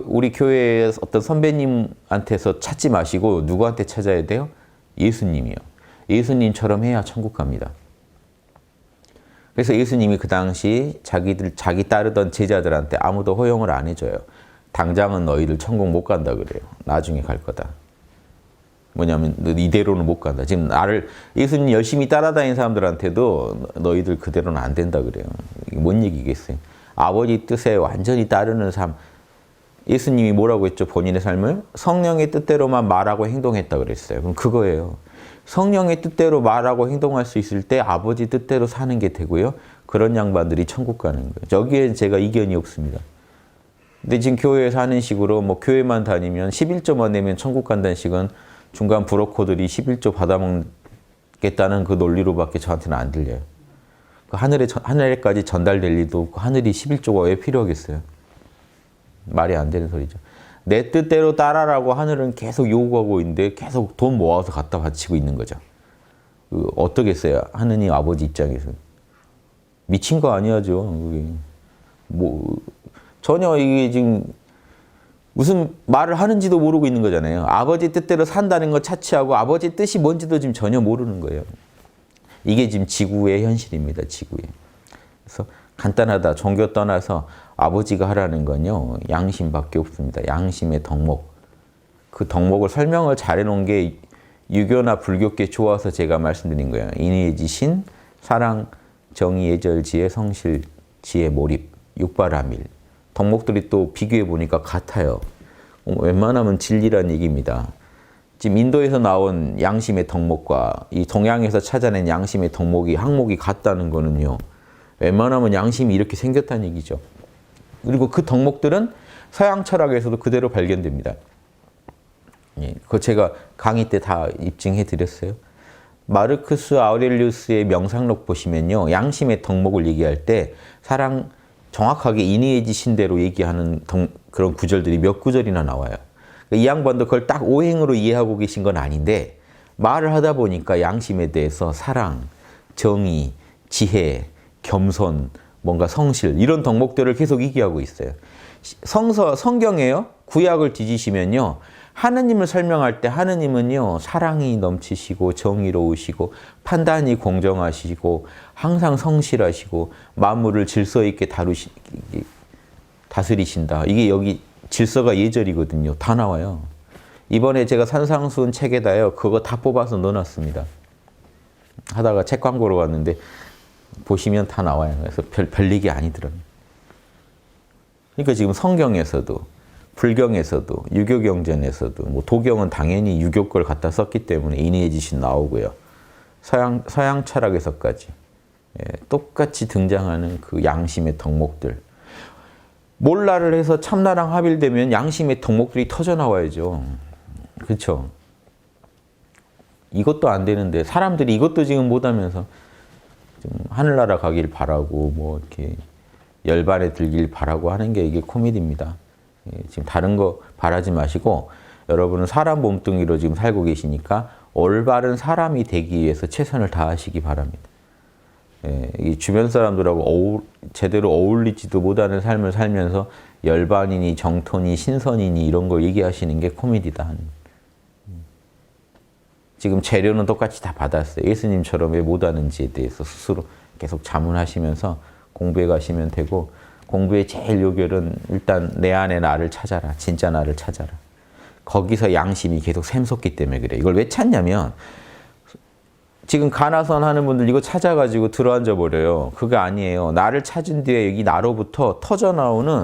우리 교회의 어떤 선배님한테서 찾지 마시고 누구한테 찾아야 돼요? 예수님이요. 예수님처럼 해야 천국 갑니다. 그래서 예수님이 그 당시 자기 따르던 제자들한테 아무도 허용을 안 해줘요. 당장은 너희들 천국 못 간다 그래요. 나중에 갈 거다. 뭐냐면 이대로는 못 간다. 지금 예수님 열심히 따라다니는 사람들한테도 너희들 그대로는 안 된다 그래요. 이게 뭔 얘기겠어요? 아버지 뜻에 완전히 따르는 삶. 예수님이 뭐라고 했죠? 본인의 삶을? 성령의 뜻대로만 말하고 행동했다 그랬어요. 그럼 그거예요. 성령의 뜻대로 말하고 행동할 수 있을 때 아버지 뜻대로 사는 게 되고요. 그런 양반들이 천국 가는 거예요. 저기에 제가 이견이 없습니다. 근데 지금 교회에서 하는 식으로 뭐 교회만 다니면 11조만 내면 천국 간다는 식은 중간 브로커들이 11조 받아먹겠다는 그 논리로밖에 저한테는 안 들려요. 그 하늘에까지 전달될 리도 없고 하늘이 11조가 왜 필요하겠어요? 말이 안 되는 소리죠. 내 뜻대로 따라라고 하늘은 계속 요구하고 있는데 계속 돈 모아서 갖다 바치고 있는 거죠. 어떻겠어요? 하느님 아버지 입장에서. 미친 거 아니야죠. 그게. 전혀 이게 지금 무슨 말을 하는지도 모르고 있는 거잖아요. 아버지 뜻대로 산다는 거 차치하고 아버지 뜻이 뭔지도 지금 전혀 모르는 거예요. 이게 지금 지구의 현실입니다. 지구의. 그래서 간단하다. 종교 떠나서 아버지가 하라는 건요. 양심밖에 없습니다. 양심의 덕목. 그 덕목을 설명을 잘 해놓은 게 유교나 불교께 좋아서 제가 말씀드린 거예요. 인의지신, 사랑, 정의, 예절, 지혜, 성실, 지혜, 몰입, 육바라밀. 덕목들이 또 비교해 보니까 같아요. 웬만하면 진리란 얘기입니다. 지금 인도에서 나온 양심의 덕목과 이 동양에서 찾아낸 양심의 덕목이 항목이 같다는 거는요. 웬만하면 양심이 이렇게 생겼다는 얘기죠. 그리고 그 덕목들은 서양 철학에서도 그대로 발견됩니다. 예, 그거 제가 강의 때 다 입증해 드렸어요. 마르크스 아우렐리우스의 명상록 보시면요. 양심의 덕목을 얘기할 때 사랑 정확하게 인의해지신 대로 얘기하는 그런 구절들이 몇 구절이나 나와요. 이 양반도 그걸 딱 오행으로 이해하고 계신 건 아닌데 말을 하다 보니까 양심에 대해서 사랑, 정의, 지혜, 겸손, 뭔가 성실 이런 덕목들을 계속 얘기하고 있어요. 성경에요. 구약을 뒤지시면요. 하느님을 설명할 때 하느님은요. 사랑이 넘치시고 정의로우시고 판단이 공정하시고 항상 성실하시고 만물을 질서 있게 다스리신다. 이게 여기 질서가 예절이거든요. 다 나와요. 이번에 제가 산상수훈 책에다요. 그거 다 뽑아서 넣어놨습니다. 하다가 책 광고로 왔는데 보시면 다 나와요. 그래서 별 얘기 아니더라고요. 그러니까 지금 성경에서도 불경에서도 유교경전에서도 뭐 도경은 당연히 유교 걸 갖다 썼기 때문에 인의해지신 나오고요. 서양 철학에서까지 똑같이 등장하는 그 양심의 덕목들. 몰라를 해서 참나랑 합일되면 양심의 덕목들이 터져 나와야죠. 그렇죠? 이것도 안 되는데 사람들이 이것도 지금 못하면서 좀 하늘나라 가길 바라고 뭐 이렇게 열반에 들길 바라고 하는 게 이게 코미디입니다. 지금 다른 거 바라지 마시고 여러분은 사람 몸뚱이로 지금 살고 계시니까 올바른 사람이 되기 위해서 최선을 다하시기 바랍니다. 이 주변 사람들하고 제대로 어울리지도 못하는 삶을 살면서 열반이니 정토니 신선이니 이런 걸 얘기하시는 게 코미디다. 지금 재료는 똑같이 다 받았어요. 예수님처럼 왜 못하는지에 대해서 스스로 계속 자문하시면서 공부해 가시면 되고 공부의 제일 요결은 일단 내 안에 나를 찾아라. 진짜 나를 찾아라. 거기서 양심이 계속 샘솟기 때문에 그래요. 이걸 왜 찾냐면 지금 가나선 하는 분들 이거 찾아가지고 들어앉아 버려요. 그게 아니에요. 나를 찾은 뒤에 여기 나로부터 터져나오는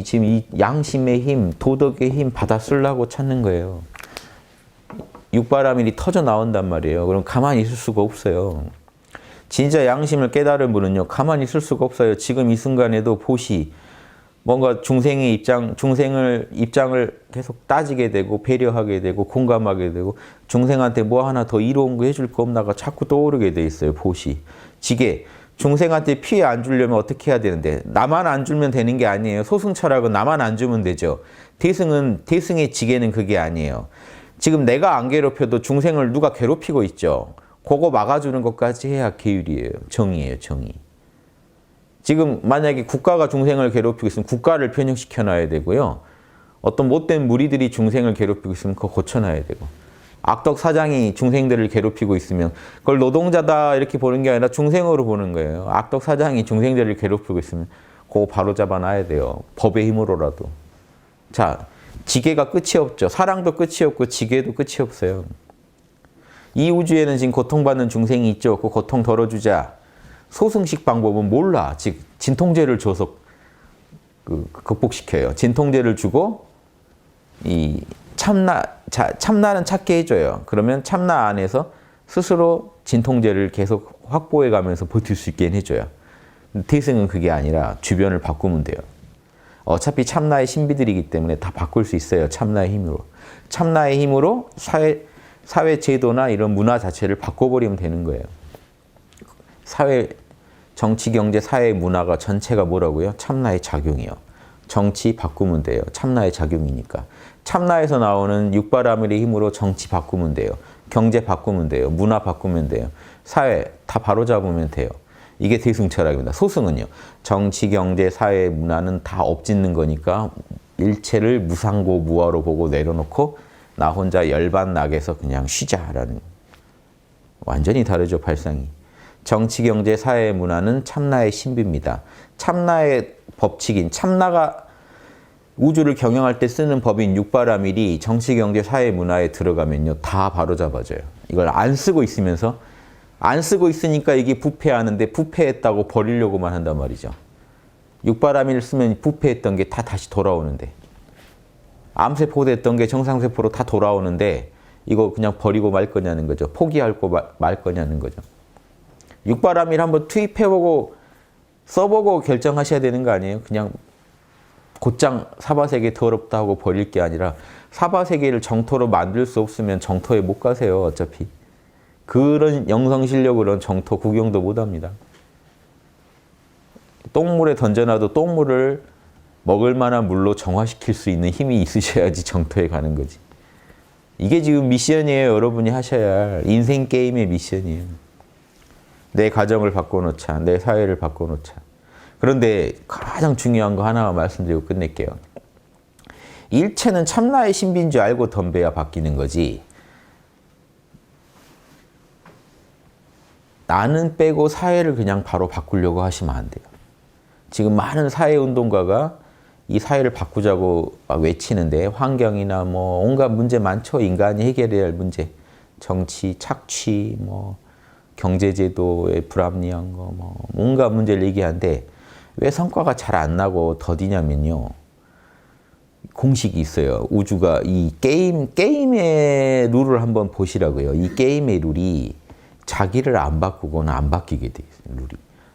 지금 이 양심의 힘, 도덕의 힘 받아 쓰려고 찾는 거예요. 육바라밀이 터져 나온단 말이에요. 그럼 가만히 있을 수가 없어요. 진짜 양심을 깨달은 분은요, 가만히 있을 수가 없어요. 지금 이 순간에도 보시, 뭔가 중생의 입장을 계속 따지게 되고, 배려하게 되고, 공감하게 되고, 중생한테 뭐 하나 더 이로운 거 해줄 거 없나가 자꾸 떠오르게 돼 있어요, 보시. 지게, 중생한테 피해 안 주려면 어떻게 해야 되는데, 나만 안 주면 되는 게 아니에요. 소승철학은 나만 안 주면 되죠. 대승의 지게는 그게 아니에요. 지금 내가 안 괴롭혀도 중생을 누가 괴롭히고 있죠. 그거 막아주는 것까지 해야 계율이에요. 정의예요, 정의. 지금 만약에 국가가 중생을 괴롭히고 있으면 국가를 편육시켜 놔야 되고요. 어떤 못된 무리들이 중생을 괴롭히고 있으면 그거 고쳐놔야 되고. 악덕 사장이 중생들을 괴롭히고 있으면 그걸 노동자다 이렇게 보는 게 아니라 중생으로 보는 거예요. 악덕 사장이 중생들을 괴롭히고 있으면 그거 바로 잡아놔야 돼요. 법의 힘으로라도. 자, 지게가 끝이 없죠. 사랑도 끝이 없고 지게도 끝이 없어요. 이 우주에는 지금 고통받는 중생이 있죠. 그 고통 덜어주자. 소승식 방법은 몰라. 즉 진통제를 줘서 극복시켜요. 진통제를 주고 이 참나는 찾게 해줘요. 그러면 참나 안에서 스스로 진통제를 계속 확보해가면서 버틸 수 있게 해줘요. 태승은 그게 아니라 주변을 바꾸면 돼요. 어차피 참나의 신비들이기 때문에 다 바꿀 수 있어요. 참나의 힘으로. 참나의 힘으로 사회 제도나 이런 문화 자체를 바꿔버리면 되는 거예요. 정치, 경제, 사회, 문화가 전체가 뭐라고요? 참나의 작용이요. 정치 바꾸면 돼요. 참나의 작용이니까. 참나에서 나오는 육바라밀의 힘으로 정치 바꾸면 돼요. 경제 바꾸면 돼요. 문화 바꾸면 돼요. 사회 다 바로잡으면 돼요. 이게 대승철학입니다. 소승은요. 정치, 경제, 사회, 문화는 다 엎짓는 거니까 일체를 무상고 무아로 보고 내려놓고 나 혼자 열반낙에서 그냥 쉬자라는. 완전히 다르죠, 발상이. 정치, 경제, 사회, 문화는 참나의 신비입니다. 참나의 법칙인 참나가 우주를 경영할 때 쓰는 법인 육바라밀이 정치, 경제, 사회, 문화에 들어가면요. 다 바로잡아져요. 이걸 안 쓰고 있으면서 안 쓰고 있으니까 이게 부패하는데 부패했다고 버리려고만 한단 말이죠. 육바라밀 쓰면 부패했던 게 다 다시 돌아오는데 암세포 됐던 게 정상세포로 다 돌아오는데 이거 그냥 버리고 말 거냐는 거죠. 포기하고 말 거냐는 거죠. 육바라밀 한번 투입해보고 써보고 결정하셔야 되는 거 아니에요? 그냥 곧장 사바세계 더럽다 하고 버릴 게 아니라 사바세계를 정토로 만들 수 없으면 정토에 못 가세요. 어차피. 그런 영성 실력으로는 정토 구경도 못합니다. 똥물에 던져놔도 똥물을 먹을 만한 물로 정화시킬 수 있는 힘이 있으셔야지 정토에 가는 거지. 이게 지금 미션이에요. 여러분이 하셔야 할 인생 게임의 미션이에요. 내 가정을 바꿔놓자. 내 사회를 바꿔놓자. 그런데 가장 중요한 거 하나만 말씀드리고 끝낼게요. 일체는 참나의 신비인 줄 알고 덤벼야 바뀌는 거지. 나는 빼고 사회를 그냥 바로 바꾸려고 하시면 안 돼요. 지금 많은 사회운동가가 이 사회를 바꾸자고 막 외치는데 환경이나 뭐 온갖 문제 많죠. 인간이 해결해야 할 문제. 정치, 착취, 뭐 경제제도의 불합리한 거, 뭐 온갖 문제를 얘기하는데 왜 성과가 잘 안 나고 더디냐면요. 공식이 있어요. 우주가 이 게임의 룰을 한번 보시라고요. 이 게임의 룰이 자기를 안 바꾸고는 안 바뀌게 돼 있어요. 룰이.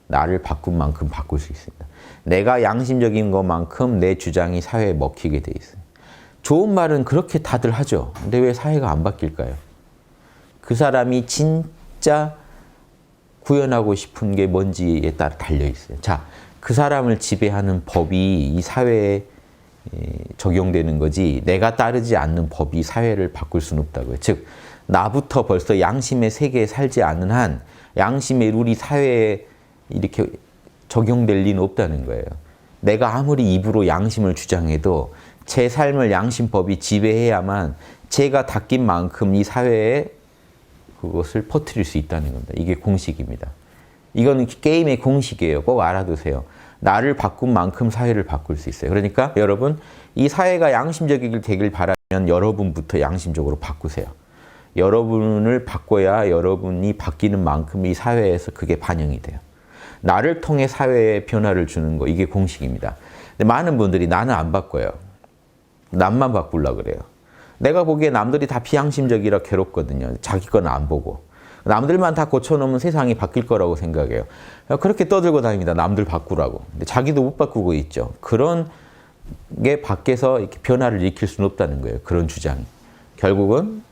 나를 바꾼 만큼 바꿀 수 있습니다. 내가 양심적인 것만큼 내 주장이 사회에 먹히게 돼 있어요. 좋은 말은 그렇게 다들 하죠. 근데 왜 사회가 안 바뀔까요? 그 사람이 진짜 구현하고 싶은 게 뭔지에 따라 달려 있어요. 자, 그 사람을 지배하는 법이 이 사회에 적용되는 거지 내가 따르지 않는 법이 사회를 바꿀 수는 없다고요. 즉 나부터 벌써 양심의 세계에 살지 않는 한 양심의 룰이 사회에 이렇게 적용될 리는 없다는 거예요. 내가 아무리 입으로 양심을 주장해도 제 삶을 양심법이 지배해야만 제가 닦인 만큼 이 사회에 그것을 퍼뜨릴 수 있다는 겁니다. 이게 공식입니다. 이거는 게임의 공식이에요. 꼭 알아두세요. 나를 바꾼 만큼 사회를 바꿀 수 있어요. 그러니까 여러분 이 사회가 양심적이길 되길 바라면 여러분부터 양심적으로 바꾸세요. 여러분을 바꿔야 여러분이 바뀌는 만큼 이 사회에서 그게 반영이 돼요. 나를 통해 사회에 변화를 주는 거 이게 공식입니다. 근데 많은 분들이 나는 안 바꿔요. 남만 바꾸려고 그래요. 내가 보기에 남들이 다 비양심적이라 괴롭거든요. 자기 건 안 보고. 남들만 다 고쳐놓으면 세상이 바뀔 거라고 생각해요. 그렇게 떠들고 다닙니다. 남들 바꾸라고. 근데 자기도 못 바꾸고 있죠. 그런 게 밖에서 이렇게 변화를 일으킬 수는 없다는 거예요. 그런 주장이. 결국은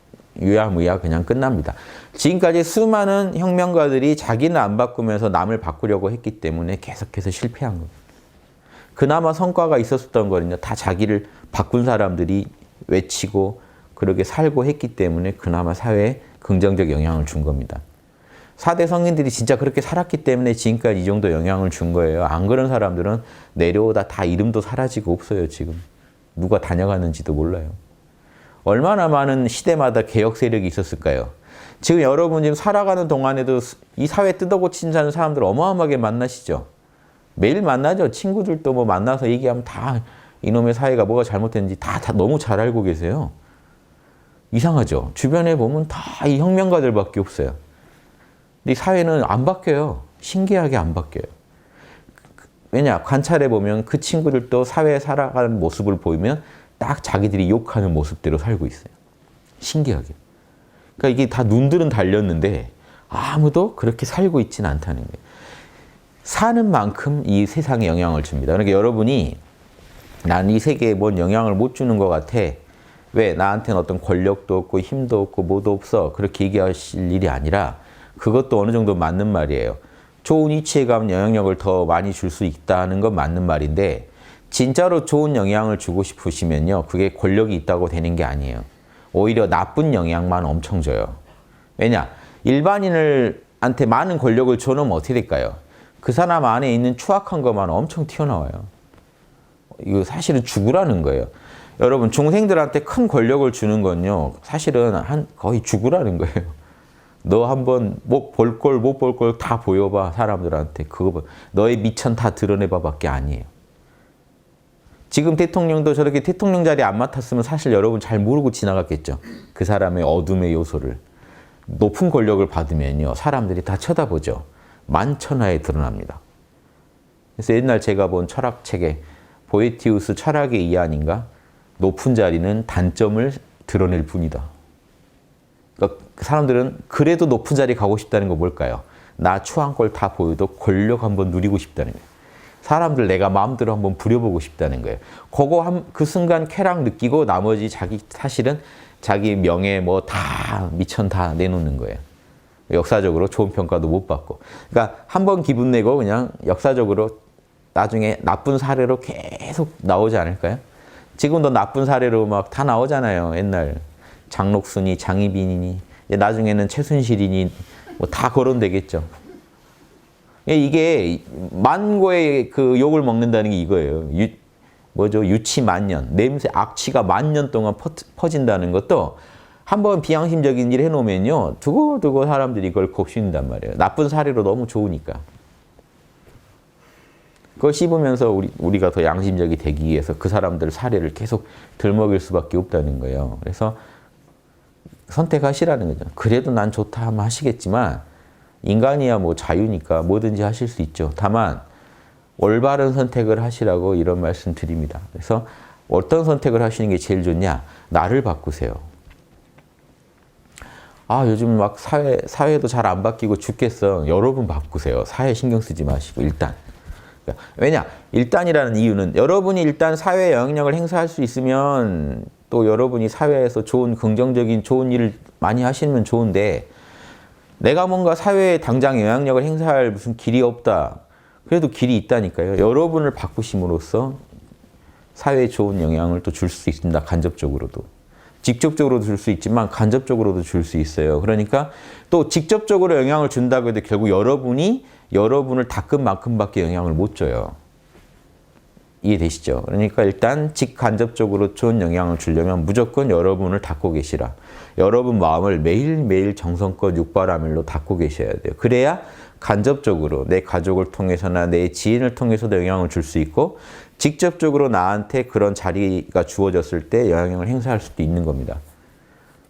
유야무야 그냥 끝납니다. 지금까지 수많은 혁명가들이 자기는 안 바꾸면서 남을 바꾸려고 했기 때문에 계속해서 실패한 겁니다. 그나마 성과가 있었던 거는요. 다 자기를 바꾼 사람들이 외치고 그렇게 살고 했기 때문에 그나마 사회에 긍정적 영향을 준 겁니다. 4대 성인들이 진짜 그렇게 살았기 때문에 지금까지 이 정도 영향을 준 거예요. 안 그런 사람들은 내려오다 다 이름도 사라지고 없어요. 지금. 누가 다녀가는지도 몰라요. 얼마나 많은 시대마다 개혁 세력이 있었을까요? 지금 여러분 지금 살아가는 동안에도 이 사회 뜯어고치는 사람들 어마어마하게 만나시죠? 매일 만나죠. 친구들도 뭐 만나서 얘기하면 다 이놈의 사회가 뭐가 잘못됐는지 다 너무 잘 알고 계세요. 이상하죠? 주변에 보면 다 이 혁명가들밖에 없어요. 근데 이 사회는 안 바뀌어요. 신기하게 안 바뀌어요. 왜냐? 관찰해 보면 그 친구들도 사회에 살아가는 모습을 보이면 딱 자기들이 욕하는 모습대로 살고 있어요. 신기하게. 그러니까 이게 다 눈들은 달렸는데 아무도 그렇게 살고 있지는 않다는 거예요. 사는 만큼 이 세상에 영향을 줍니다. 그러니까 여러분이 난 이 세계에 뭔 영향을 못 주는 것 같아. 왜? 나한테는 어떤 권력도 없고 힘도 없고 뭐도 없어. 그렇게 얘기하실 일이 아니라 그것도 어느 정도 맞는 말이에요. 좋은 위치에 가면 영향력을 더 많이 줄 수 있다는 건 맞는 말인데 진짜로 좋은 영향을 주고 싶으시면요. 그게 권력이 있다고 되는 게 아니에요. 오히려 나쁜 영향만 엄청 줘요. 왜냐? 일반인한테 많은 권력을 줘놓으면 어떻게 될까요? 그 사람 안에 있는 추악한 것만 엄청 튀어나와요. 이거 사실은 죽으라는 거예요. 여러분 중생들한테 큰 권력을 주는 건요. 사실은 거의 죽으라는 거예요. 너 한번 못 볼 걸 못 볼 걸 다 보여봐 사람들한테. 그거 너의 미천 다 드러내봐 밖에 아니에요. 지금 대통령도 저렇게 대통령 자리 안 맡았으면 사실 여러분 잘 모르고 지나갔겠죠. 그 사람의 어둠의 요소를. 높은 권력을 받으면요. 사람들이 다 쳐다보죠. 만천하에 드러납니다. 그래서 옛날 제가 본 철학책에 보에티우스 철학의 이한인가? 높은 자리는 단점을 드러낼 뿐이다. 그러니까 사람들은 그래도 높은 자리 가고 싶다는 거 뭘까요? 나 추한 걸 다 보여도 권력 한번 누리고 싶다는 거예요. 사람들 내가 마음대로 한번 부려보고 싶다는 거예요. 그 순간 쾌락 느끼고 나머지 사실은 자기 명예 뭐 다 미천 다 내놓는 거예요. 역사적으로 좋은 평가도 못 받고. 그러니까 한 번 기분 내고 그냥 역사적으로 나중에 나쁜 사례로 계속 나오지 않을까요? 지금도 나쁜 사례로 막 다 나오잖아요. 옛날 장록순이, 장희빈이니, 나중에는 최순실이니 뭐 다 거론되겠죠. 이게 만고의 그 욕을 먹는다는 게 이거예요. 유치 만년, 냄새, 악취가 만년 동안 퍼진다는 것도 한번 비양심적인 일 해놓으면요, 두고두고 사람들이 이걸 곱씹는단 말이에요. 나쁜 사례로 너무 좋으니까. 그걸 씹으면서 우리가 더 양심적이 되기 위해서 그 사람들 사례를 계속 들먹일 수밖에 없다는 거예요. 그래서 선택하시라는 거죠. 그래도 난 좋다 하면 하시겠지만 인간이야 뭐 자유니까 뭐든지 하실 수 있죠. 다만 올바른 선택을 하시라고 이런 말씀 드립니다. 그래서 어떤 선택을 하시는 게 제일 좋냐? 나를 바꾸세요. 아, 요즘 막 사회도 잘 안 바뀌고 죽겠어. 여러분 바꾸세요. 사회 신경 쓰지 마시고 일단. 왜냐? 일단이라는 이유는 여러분이 일단 사회에 영향력을 행사할 수 있으면 또 여러분이 사회에서 좋은 긍정적인 좋은 일을 많이 하시면 좋은데 내가 뭔가 사회에 당장 영향력을 행사할 무슨 길이 없다. 그래도 길이 있다니까요. 여러분을 바꾸심으로써 사회에 좋은 영향을 또 줄 수 있습니다. 간접적으로도. 직접적으로도 줄 수 있지만 간접적으로도 줄 수 있어요. 그러니까 또 직접적으로 영향을 준다고 해도 결국 여러분을 닦은 만큼밖에 영향을 못 줘요. 이해되시죠? 그러니까 일단 직간접적으로 좋은 영향을 주려면 무조건 여러분을 닦고 계시라. 여러분 마음을 매일매일 정성껏 육바라밀로 닦고 계셔야 돼요. 그래야 간접적으로 내 가족을 통해서나 내 지인을 통해서도 영향을 줄 수 있고 직접적으로 나한테 그런 자리가 주어졌을 때 영향을 행사할 수도 있는 겁니다.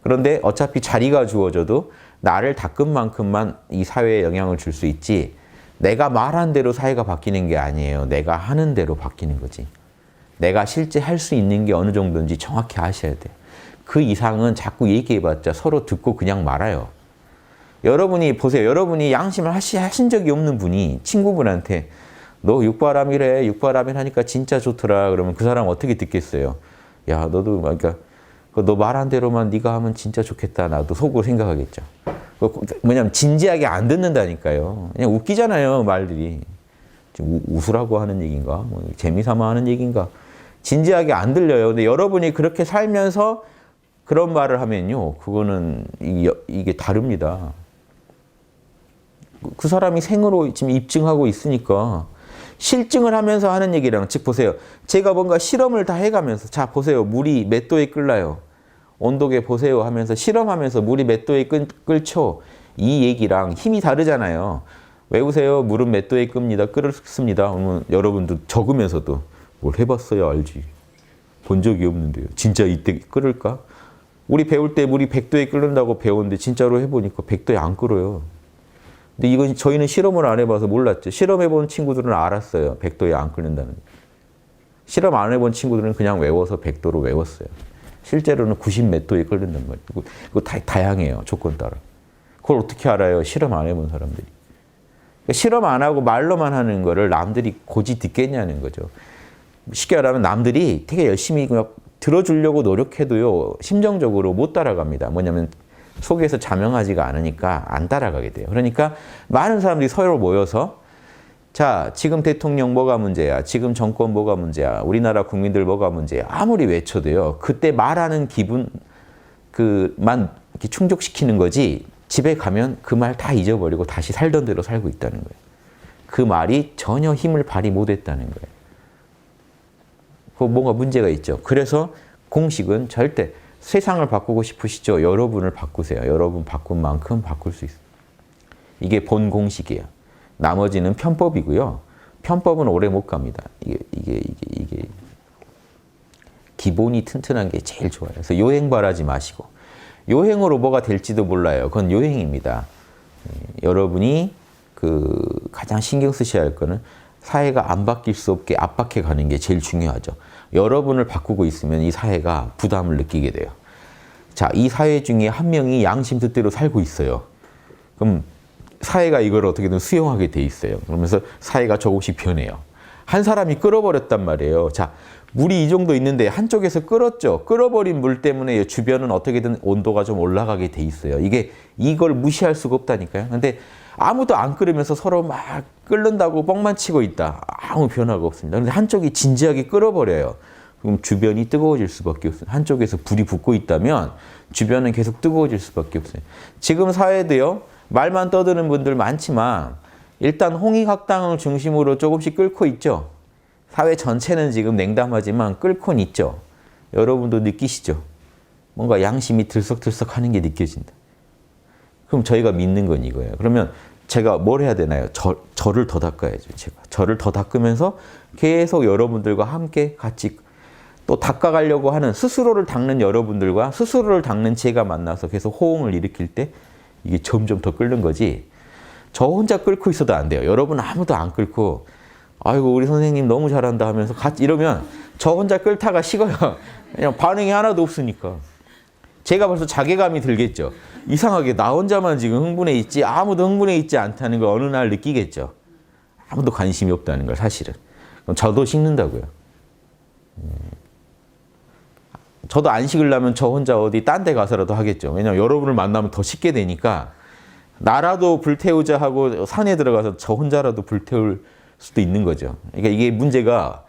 그런데 어차피 자리가 주어져도 나를 닦은 만큼만 이 사회에 영향을 줄 수 있지 내가 말한 대로 사회가 바뀌는 게 아니에요. 내가 하는 대로 바뀌는 거지. 내가 실제 할 수 있는 게 어느 정도인지 정확히 아셔야 돼요. 그 이상은 자꾸 얘기해봤자 서로 듣고 그냥 말아요. 여러분이 보세요. 여러분이 양심을 하신 적이 없는 분이 친구분한테 너 육바람이래. 육바람이라니까 진짜 좋더라. 그러면 그 사람 어떻게 듣겠어요? 야, 너도 그러니까 너 말한 대로만 네가 하면 진짜 좋겠다. 나도 속으로 생각하겠죠. 뭐냐면 진지하게 안 듣는다니까요. 그냥 웃기잖아요, 말들이. 지금 웃으라고 하는 얘기인가? 뭐 재미삼아 하는 얘기인가? 진지하게 안 들려요. 근데 여러분이 그렇게 살면서 그런 말을 하면요, 그거는 이게 다릅니다. 그 사람이 생으로 지금 입증하고 있으니까 실증을 하면서 하는 얘기랑 즉 보세요. 제가 뭔가 실험을 다 해가면서 자 보세요. 물이 몇 도에 끓나요? 온도계 보세요 하면서 실험하면서 물이 몇 도에 끓죠? 이 얘기랑 힘이 다르잖아요. 외우세요. 물은 몇 도에 끓습니다. 끓습니다. 그러면 여러분도 적으면서도 뭘 해봤어야 알지. 본 적이 없는데요. 진짜 이때 끓을까? 우리 배울 때 물이 100도에 끓는다고 배웠는데 진짜로 해보니까 100도에 안 끓어요. 근데 이건 저희는 실험을 안 해봐서 몰랐죠. 실험해본 친구들은 알았어요. 100도에 안 끓는다는. 실험 안 해본 친구들은 그냥 외워서 100도로 외웠어요. 실제로는 90 몇 도에 끓는단 말이에요. 그거 다양해요. 조건 따라. 그걸 어떻게 알아요? 실험 안 해본 사람들이. 그러니까 실험 안 하고 말로만 하는 거를 남들이 고지 듣겠냐는 거죠. 쉽게 말하면 남들이 되게 열심히 그냥 들어주려고 노력해도요. 심정적으로 못 따라갑니다. 뭐냐면 속에서 자명하지가 않으니까 안 따라가게 돼요. 그러니까 많은 사람들이 서로 모여서 자, 지금 대통령 뭐가 문제야? 지금 정권 뭐가 문제야? 우리나라 국민들 뭐가 문제야? 아무리 외쳐도요. 그때 말하는 기분 그만 이렇게 충족시키는 거지 집에 가면 그 말 다 잊어버리고 다시 살던 대로 살고 있다는 거예요. 그 말이 전혀 힘을 발휘 못했다는 거예요. 그 뭔가 문제가 있죠. 그래서 공식은 절대 세상을 바꾸고 싶으시죠? 여러분을 바꾸세요. 여러분 바꾼 만큼 바꿀 수 있어요. 이게 본 공식이에요. 나머지는 편법이고요. 편법은 오래 못 갑니다. 이게 기본이 튼튼한 게 제일 좋아요. 그래서 요행 바라지 마시고 요행으로 뭐가 될지도 몰라요. 그건 요행입니다. 여러분이 가장 신경 쓰셔야 할 거는 사회가 안 바뀔 수 없게 압박해 가는 게 제일 중요하죠. 여러분을 바꾸고 있으면 이 사회가 부담을 느끼게 돼요. 자, 이 사회 중에 한 명이 양심 뜻대로 살고 있어요. 그럼 사회가 이걸 어떻게든 수용하게 돼 있어요. 그러면서 사회가 조금씩 변해요. 한 사람이 끓어버렸단 말이에요. 자, 물이 이 정도 있는데 한쪽에서 끓었죠. 끓어버린 물 때문에 주변은 어떻게든 온도가 좀 올라가게 돼 있어요. 이걸 무시할 수가 없다니까요. 근데 아무도 안 끓으면서 서로 막 끓는다고 뻥만 치고 있다. 아무 변화가 없습니다. 근데 한쪽이 진지하게 끓어버려요. 그럼 주변이 뜨거워질 수밖에 없어요. 한쪽에서 불이 붙고 있다면 주변은 계속 뜨거워질 수밖에 없어요. 지금 사회도요. 말만 떠드는 분들 많지만 일단 홍익학당을 중심으로 조금씩 끓고 있죠. 사회 전체는 지금 냉담하지만 끓고는 있죠. 여러분도 느끼시죠? 뭔가 양심이 들썩들썩 하는 게 느껴진다. 그럼 저희가 믿는 건 이거예요. 그러면 제가 뭘 해야 되나요? 저를 더 닦아야죠. 제가 저를 더 닦으면서 계속 여러분들과 함께 같이 또 닦아가려고 하는 스스로를 닦는 여러분들과 스스로를 닦는 제가 만나서 계속 호응을 일으킬 때 이게 점점 더 끓는 거지. 저 혼자 끓고 있어도 안 돼요. 여러분 아무도 안 끓고 아이고 우리 선생님 너무 잘한다 하면서 같이 이러면 저 혼자 끓다가 식어요. 그냥 반응이 하나도 없으니까. 제가 벌써 자괴감이 들겠죠. 이상하게 나 혼자만 지금 흥분해 있지 아무도 흥분해 있지 않다는 걸 어느 날 느끼겠죠. 아무도 관심이 없다는 걸 사실은. 그럼 저도 식는다고요. 저도 안 식으려면 저 혼자 어디 딴 데 가서라도 하겠죠. 왜냐하면 여러분을 만나면 더 식게 되니까 나라도 불태우자 하고 산에 들어가서 저 혼자라도 불태울 수도 있는 거죠. 그러니까 이게 문제가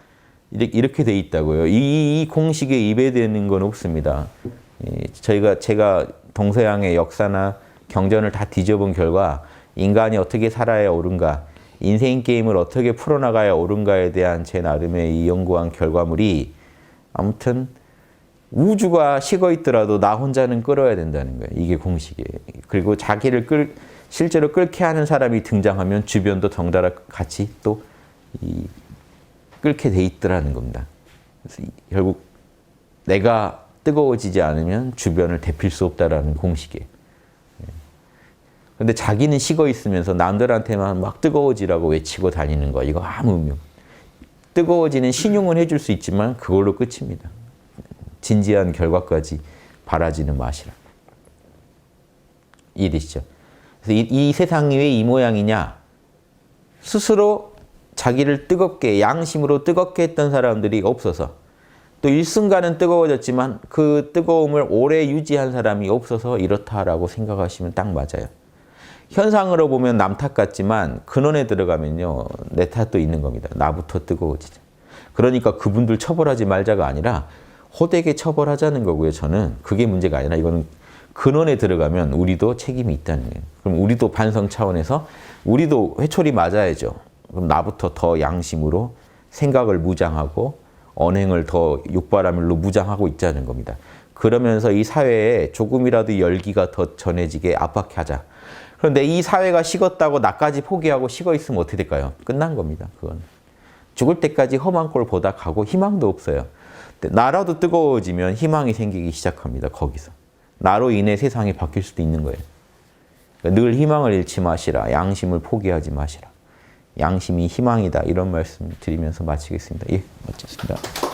이렇게 돼 있다고요. 이 공식에 입에되는 건 없습니다. 제가 동서양의 역사나 경전을 다 뒤져본 결과 인간이 어떻게 살아야 옳은가, 인생 게임을 어떻게 풀어나가야 옳은가에 대한 제 나름의 이 연구한 결과물이 아무튼 우주가 식어 있더라도 나 혼자는 끓어야 된다는 거예요. 이게 공식이에요. 그리고 자기를 실제로 끓게 하는 사람이 등장하면 주변도 덩달아 같이 또 끓게 돼 있더라는 겁니다. 그래서 결국 내가 뜨거워지지 않으면 주변을 데필 수 없다라는 공식이에요. 근데 자기는 식어 있으면서 남들한테만 막 뜨거워지라고 외치고 다니는 거 이거 아무 의미 없어요. 뜨거워지는 신용은 해줄 수 있지만 그걸로 끝입니다. 진지한 결과까지 바라지는 마시라. 이해되시죠? 그래서 이 세상이 왜 이 모양이냐? 스스로 자기를 뜨겁게 양심으로 뜨겁게 했던 사람들이 없어서 또 일순간은 뜨거워졌지만 그 뜨거움을 오래 유지한 사람이 없어서 이렇다라고 생각하시면 딱 맞아요. 현상으로 보면 남 탓 같지만 근원에 들어가면요. 내 탓도 있는 겁니다. 나부터 뜨거워지자. 그러니까 그분들 처벌하지 말자가 아니라 호되게 처벌하자는 거고요. 저는 그게 문제가 아니라 이거는 근원에 들어가면 우리도 책임이 있다는 거예요. 그럼 우리도 반성 차원에서 우리도 회초리 맞아야죠. 그럼 나부터 더 양심으로 생각을 무장하고 언행을 더 육바라밀로 무장하고 있자는 겁니다. 그러면서 이 사회에 조금이라도 열기가 더 전해지게 압박하자. 그런데 이 사회가 식었다고 나까지 포기하고 식어 있으면 어떻게 될까요? 끝난 겁니다. 그건 죽을 때까지 험한 꼴 보다 가고 희망도 없어요. 나라도 뜨거워지면 희망이 생기기 시작합니다. 거기서. 나로 인해 세상이 바뀔 수도 있는 거예요. 그러니까 늘 희망을 잃지 마시라. 양심을 포기하지 마시라. 양심이 희망이다. 이런 말씀 드리면서 마치겠습니다. 예, 마치겠습니다.